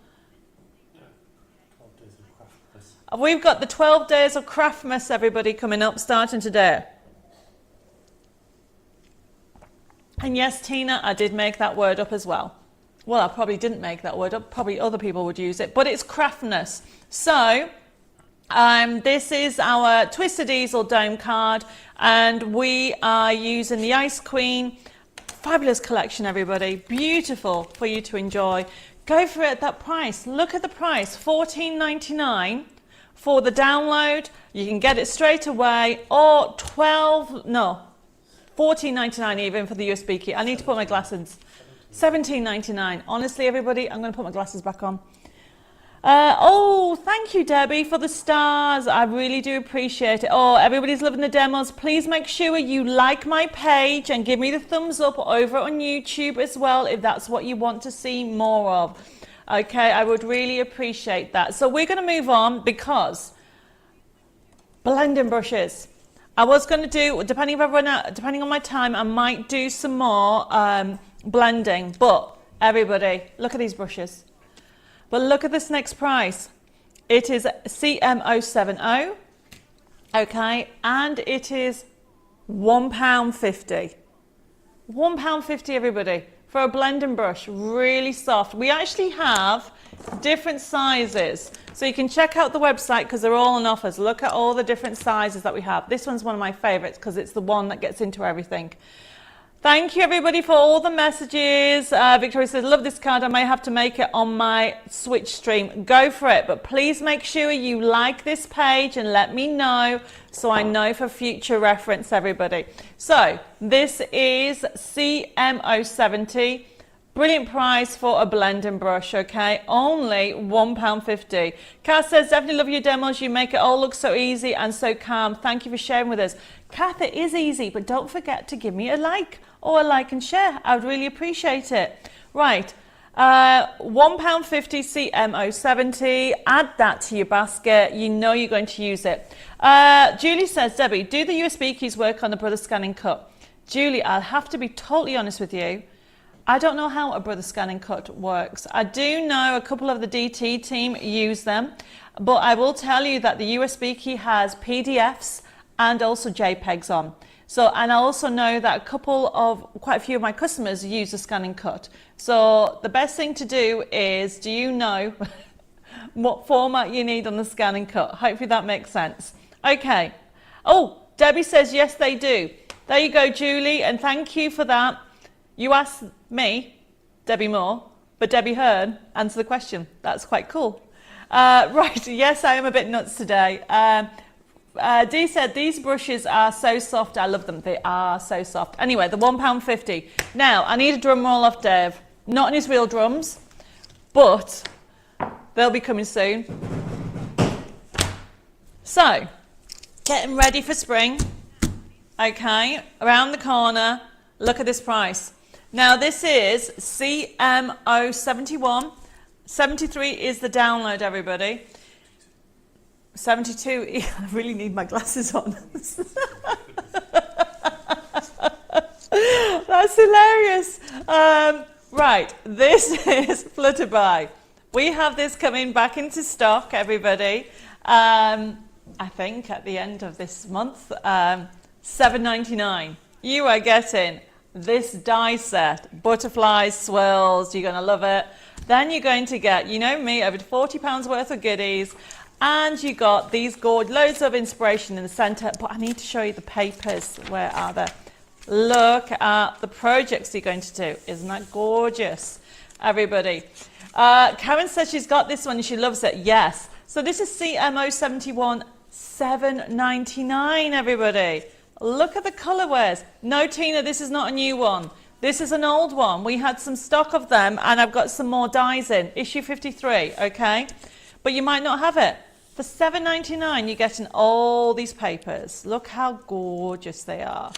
We've got the 12 days of Craftmas, everybody, coming up, starting today. And yes, Tina, I did make that word up as well. Well, I probably didn't make that word up. Probably other people would use it, but it's Craftmas. So this is our Twisted Easel Dome card, and we are using the Ice Queen. Fabulous collection, everybody. Beautiful for you to enjoy. Go for it at that price. Look at the price, $14.99 for the download. You can get it straight away, or $14.99 even for the USB key. I need to put my glasses. $17.99. Honestly, everybody, I'm going to put my glasses back on. Oh, thank you, Debbie, for the stars. I really do appreciate it. Oh, everybody's loving the demos. Please make sure you like my page and give me the thumbs up over on YouTube as well if that's what you want to see more of. Okay, I would really appreciate that. So we're going to move on because blending brushes. I was going to do, depending if I run out, depending on my time, I might do some more blending. But everybody, look at these brushes. But look at this next price. It is CM070, okay, and it is £1.50. £1.50, everybody, for a blending brush, really soft. We actually have different sizes, so you can check out the website because they're all on offers. Look at all the different sizes that we have. This one's one of my favorites because it's the one that gets into everything. Thank you, everybody, for all the messages. Victoria says, love this card. I may have to make it on my Switch stream. Go for it. But please make sure you like this page and let me know so I know for future reference, everybody. So this is CM070. Brilliant price for a blending brush, okay? Only £1.50. Kath says, definitely love your demos. You make it all look so easy and so calm. Thank you for sharing with us. Kath, it is easy, but don't forget to give me a like or a like and share. I would really appreciate it. Right, £1.50 CMO70. Add that to your basket. You know you're going to use it. Julie says, Debbie, do the USB keys work on the Brother Scan & Cut? Julie, I'll have to be totally honest with you. I don't know how a Brother Scan & Cut works. I do know a couple of the DT team use them, but I will tell you that the USB key has PDFs and also JPEGs on. So, and I also know that quite a few of my customers use the Scan & Cut. So the best thing to do is, do you know what format you need on the Scan & Cut? Hopefully that makes sense. Okay. Oh, Debbie says, yes, they do. There you go, Julie, and thank you for that. You asked me, Debbie Moore, but Debbie Hearn answered the question. That's quite cool. Right, yes, I am a bit nuts today. Dee said, these brushes are so soft. I love them. They are so soft. Anyway, the £1.50. Now, I need a drum roll off Dev. Not in his real drums, but they'll be coming soon. So, getting ready for spring. Okay, around the corner. Look at this price. Now, this is CMO71. 73 is the download, everybody. 72, I really need my glasses on. That's hilarious. Right, this is Flutterby. We have this coming back into stock, everybody. I think at the end of this month, $7.99. You are getting this die set, butterflies, swirls, you're going to love it. Then you're going to get, you know me, over £40 worth of goodies. And you got these gorgeous, loads of inspiration in the center, but I need to show you the papers. Where are they? Look at the projects you're going to do. Isn't that gorgeous, everybody? Karen says she's got this one and she loves it. Yes. So this is CMO71, $7.99, everybody. Look at the colorways. No, Tina, this is not a new one. This is an old one. We had some stock of them and I've got some more dies in. Issue 53, okay? But you might not have it. For $7.99, you're getting all these papers. Look how gorgeous they are.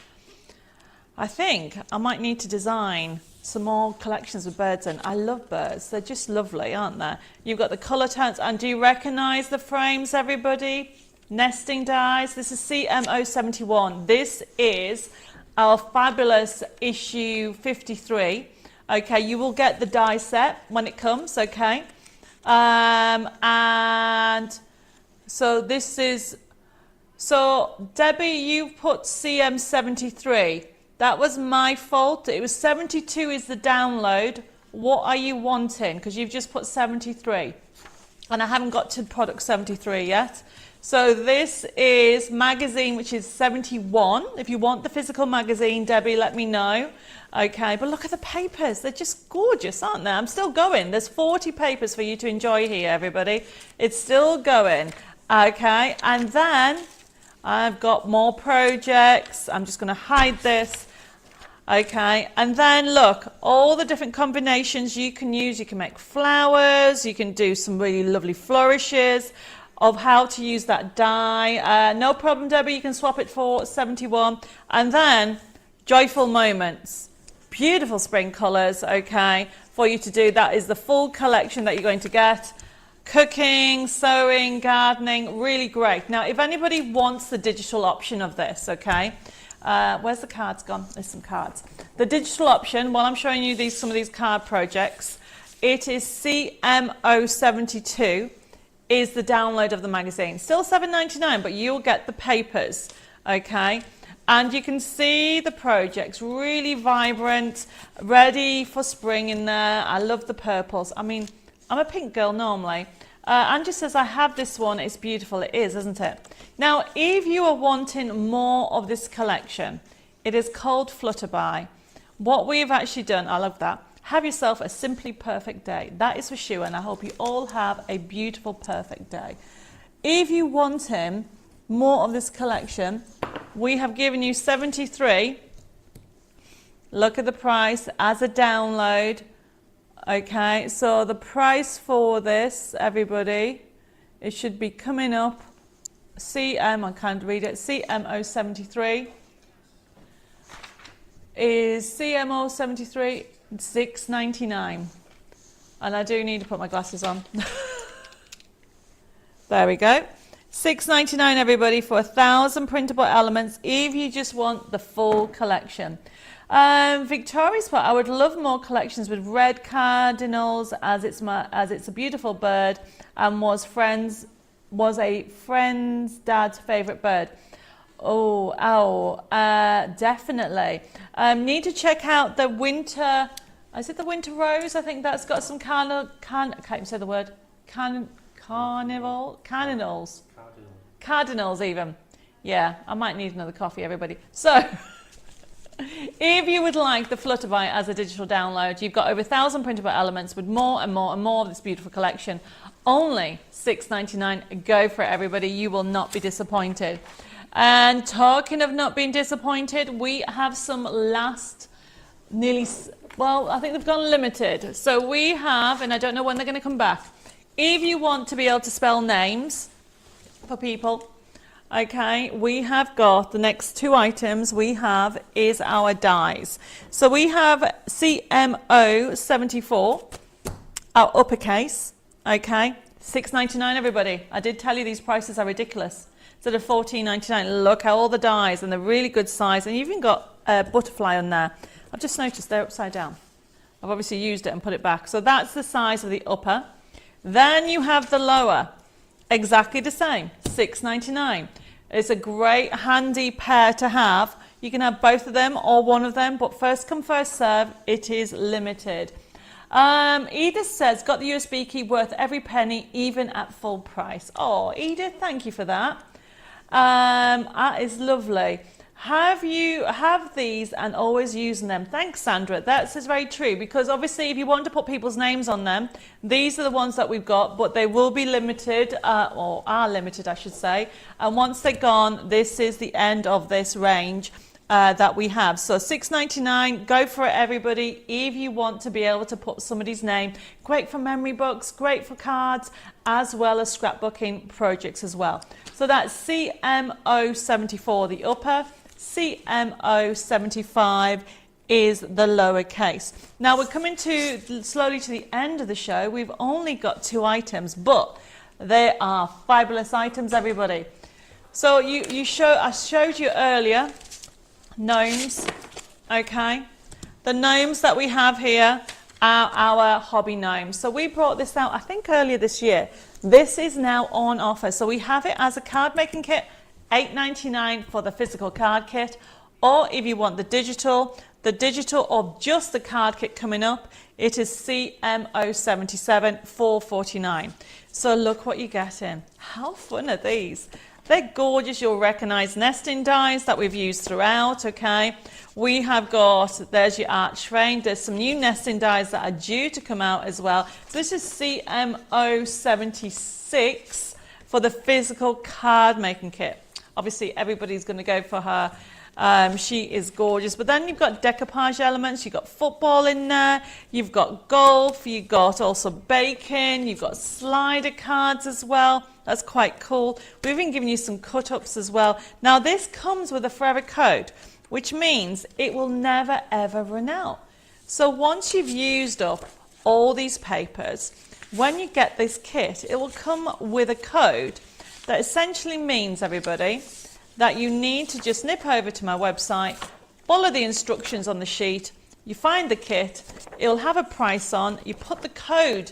I think I might need to design some more collections with birds in. I love birds. They're just lovely, aren't they? You've got the colour tones. And do you recognise the frames, everybody? Nesting dies. This is CMO71. This is our fabulous issue 53. Okay, you will get the die set when it comes, okay? And so this is, so Debbie, you put CM73. That was my fault. It was 72 is the download. What are you wanting? Because you've just put 73. And I haven't got to product 73 yet. So this is magazine, which is 71. If you want the physical magazine, Debbie, let me know. Okay, but look at the papers. They're just gorgeous, aren't they? I'm still going. There's 40 papers for you to enjoy here, everybody. It's still going. Okay, and then I've got more projects. I'm just going to hide this. Okay, and then look, all the different combinations you can use. You can make flowers. You can do some really lovely flourishes of how to use that die. No problem, Debbie. You can swap it for 71. And then joyful moments. Beautiful spring colours, okay, for you to do. That is the full collection that you're going to get. Cooking, sewing, gardening, really great. Now, if anybody wants the digital option of this, okay, where's the cards gone? There's some cards. The digital option, while I'm showing you some of these card projects, it is CMO72 is the download of the magazine. Still $7.99, but you'll get the papers, okay? And you can see the projects, really vibrant, ready for spring in there. I love the purples. I mean, I'm a pink girl normally. Angie says, I have this one. It's beautiful. It is, isn't it? Now, if you are wanting more of this collection, it is called Flutterby. What we've actually done, I love that. Have yourself a simply perfect day. That is for sure, and I hope you all have a beautiful, perfect day. If you want him more of this collection, we have given you 73. Look at the price as a download. Okay, so the price for this, everybody, it should be coming up. I can't read it. CMO73 is CMO73 $6.99. And I do need to put my glasses on. There we go. $6.99 everybody for 1,000 printable elements if you just want the full collection. Victoria's put, I would love more collections with red cardinals as it's a beautiful bird and was a friend's dad's favourite bird. Definitely. Need to check out the winter. Is it the winter rose? I think that's got some I can't even say the word. Cardinals even. Yeah, I might need another coffee, everybody. So, if you would like the Flutterby as a digital download, you've got over 1,000 printable elements with more and more and more of this beautiful collection. Only $6.99. Go for it, everybody. You will not be disappointed. And talking of not being disappointed, we have some I think they've gone limited. So we have, and I don't know when they're going to come back. If you want to be able to spell names for people, okay, we have got the next two items we have is our dies. So we have CMO 74, our uppercase, okay, $6.99 everybody. I did tell you these prices are ridiculous. Instead of $14.99, look at all the dies and they're really good size, and you've even got a butterfly on there. I've just noticed they're upside down. I've obviously used it and put it back. So that's the size of the upper. Then you have the lower, exactly the same, $6.99. It's a great handy pair to have. You can have both of them or one of them, but first come, first serve, it is limited. Edith says, got the USB key worth every penny, even at full price. Oh, Edith, thank you for that. That is lovely. Have these and always using them? Thanks, Sandra. That's very true, because obviously if you want to put people's names on them, these are the ones that we've got, but they will be limited, or are limited, I should say. And once they're gone, this is the end of this range that we have. So $6.99, go for it, everybody. If you want to be able to put somebody's name, great for memory books, great for cards, as well as scrapbooking projects as well. So that's CMO 74, the upper. CMO 75 is the lowercase. Now we're coming slowly to the end of the show. We've only got two items, but they are fabulous items, everybody. So I showed you earlier gnomes, okay? The gnomes that we have here are our hobby gnomes. So we brought this out, I think, earlier this year. This is now on offer. So we have it as a card making kit, $8.99 for the physical card kit, or if you want the digital or just the card kit coming up, it is CMO 77, $4.49. So look what you're getting. How fun are these? They're gorgeous. You'll recognize nesting dies that we've used throughout, okay? We have got, there's your arch frame. There's some new nesting dies that are due to come out as well. So this is CMO 76 for the physical card making kit. Obviously, everybody's going to go for her. She is gorgeous. But then you've got decoupage elements. You've got football in there. You've got golf. You've got also baking. You've got slider cards as well. That's quite cool. We've even given you some cut-ups as well. Now, this comes with a forever code, which means it will never, ever run out. So once you've used up all these papers, when you get this kit, it will come with a code that essentially means, everybody, that you need to just nip over to my website, follow the instructions on the sheet, you find the kit, it'll have a price on, you put the code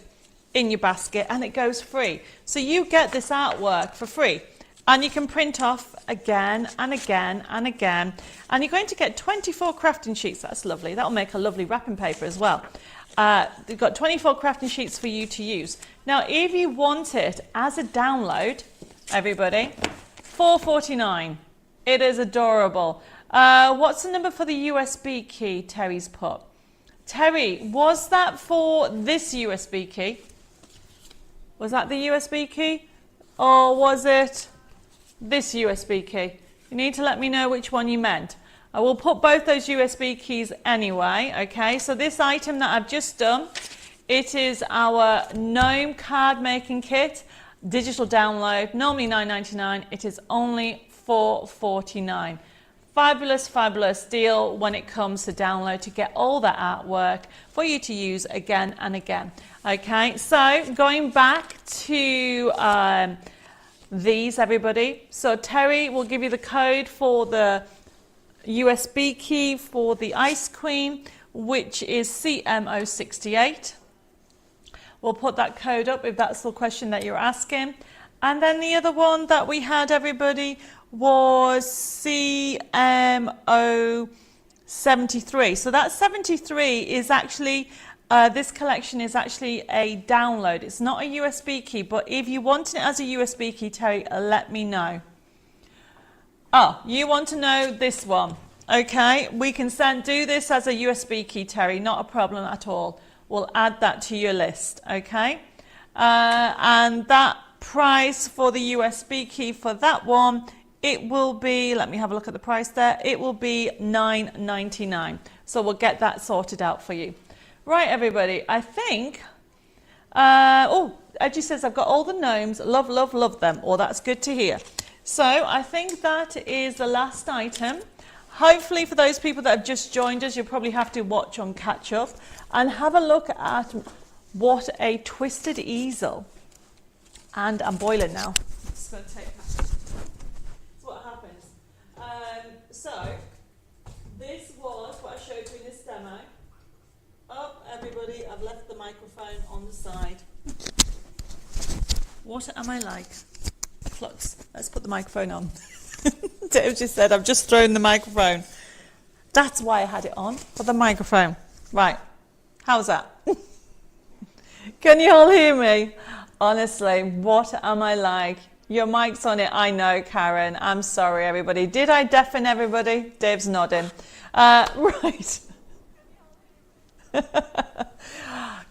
in your basket and it goes free. So you get this artwork for free and you can print off again and again and again, and you're going to get 24 crafting sheets. That's lovely. That'll make a lovely wrapping paper as well. We've got 24 crafting sheets for you to use. Now, if you want it as a download, everybody, $4.49. It is adorable. What's the number for the USB key Terry's put? Terry, was that for this USB key? Was that the USB key? Or was it this USB key? You need to let me know which one you meant. I will put both those USB keys anyway, okay? So this item that I've just done, it is our Gnome card making kit. Digital download, normally $9.99, it is only $4.49. fabulous deal when it comes to download to get all that artwork for you to use again and again. Okay, so going back to these, everybody. So Terry will give you the code for the USB key for the Ice Queen, which is CMO68. We'll put that code up if that's the question that you're asking. And then the other one that we had, everybody, was CMO73. So that 73 is actually, this collection is actually a download. It's not a USB key, but if you want it as a USB key, Terry, let me know. Oh, you want to know this one. Okay, we can do this as a USB key, Terry, not a problem at all. We'll add that to your list, okay? And that price for the USB key for that one, it will be, let me have a look at the price there, it will be $9.99. So we'll get that sorted out for you. Right, everybody, I think, Edgy says, I've got all the gnomes, love them. Well, that's good to hear. So I think that is the last item. Hopefully for those people that have just joined us, you'll probably have to watch on catch up and have a look at what a twisted easel. And I'm boiling now. Just going to take that. That's what happens. So this was what I showed you in this demo. Oh, everybody, I've left the microphone on the side. What am I like? Flux. Let's put the microphone on. Dave just said, I've just thrown the microphone. That's why I had it on, for the microphone. Right. How's that? Can you all hear me? Honestly, what am I like? Your mic's on it. I know, Karen. I'm sorry, everybody. Did I deafen everybody? Dave's nodding. Right.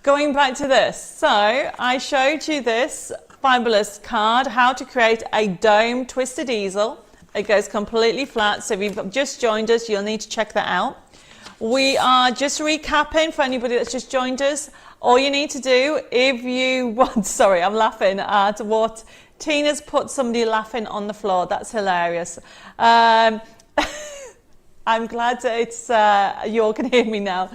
Going back to this. So I showed you this fabulous card, how to create a dome twisted easel. It goes completely flat. So if you've just joined us, you'll need to check that out. We are just recapping for anybody that's just joined us. All you need to do, if you want, sorry, I'm laughing at what Tina's put somebody laughing on the floor. That's hilarious. I'm glad that it's, you all can hear me now.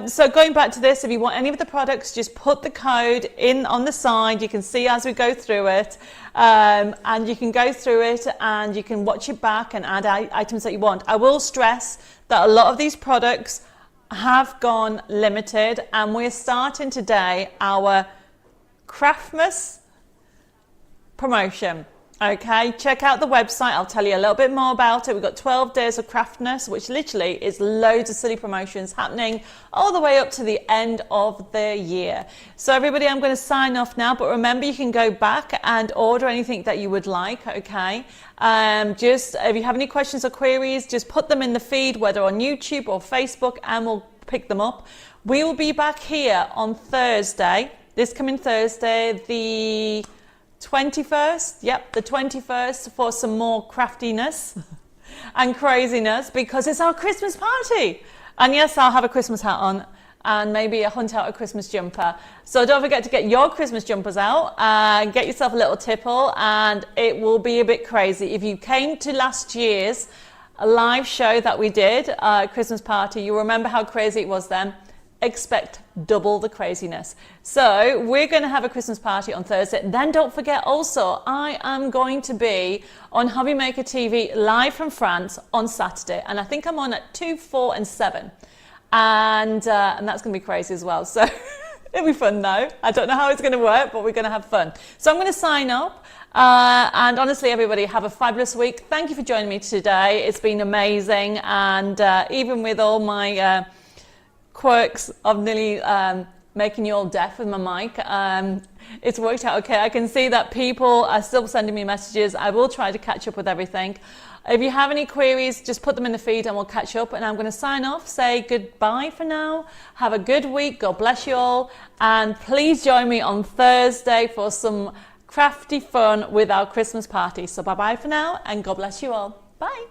So going back to this, if you want any of the products, just put the code in on the side. You can see as we go through it, and you can go through it and you can watch it back and add items that you want. I will stress that a lot of these products have gone limited, and we're starting today our Craftmas promotion. Okay, check out the website. I'll tell you a little bit more about it. We've got 12 days of Craftmas, which literally is loads of silly promotions happening all the way up to the end of the year. So everybody, I'm going to sign off now, but remember you can go back and order anything that you would like, okay? Just if you have any questions or queries, just put them in the feed, whether on YouTube or Facebook, and we'll pick them up. We will be back here on Thursday, this coming Thursday, the 21st, yep, the 21st, for some more craftiness and craziness, because it's our Christmas party. And yes, I'll have a Christmas hat on and maybe hunt out a Christmas jumper. So don't forget to get your Christmas jumpers out, get yourself a little tipple, and it will be a bit crazy. If you came to last year's live show that we did, Christmas party, you remember how crazy it was then. Expect double the craziness. So we're going to have a Christmas party on Thursday. Then don't forget also, I am going to be on Hobby Maker TV live from France on Saturday. And I think I'm on at 2, 4 and 7. And that's going to be crazy as well. So it'll be fun though. I don't know how it's going to work, but we're going to have fun. So I'm going to sign up. And honestly, everybody, have a fabulous week. Thank you for joining me today. It's been amazing. And even with all my quirks of nearly making you all deaf with my mic, it's worked out okay. I can see that people are still sending me messages. I will try to catch up with everything. If you have any queries, just put them in the feed and we'll catch up. And I'm going to sign off, say goodbye for now. Have a good week. God bless you all. And please join me on Thursday for some crafty fun with our Christmas party. So bye-bye for now, and God bless you all. Bye.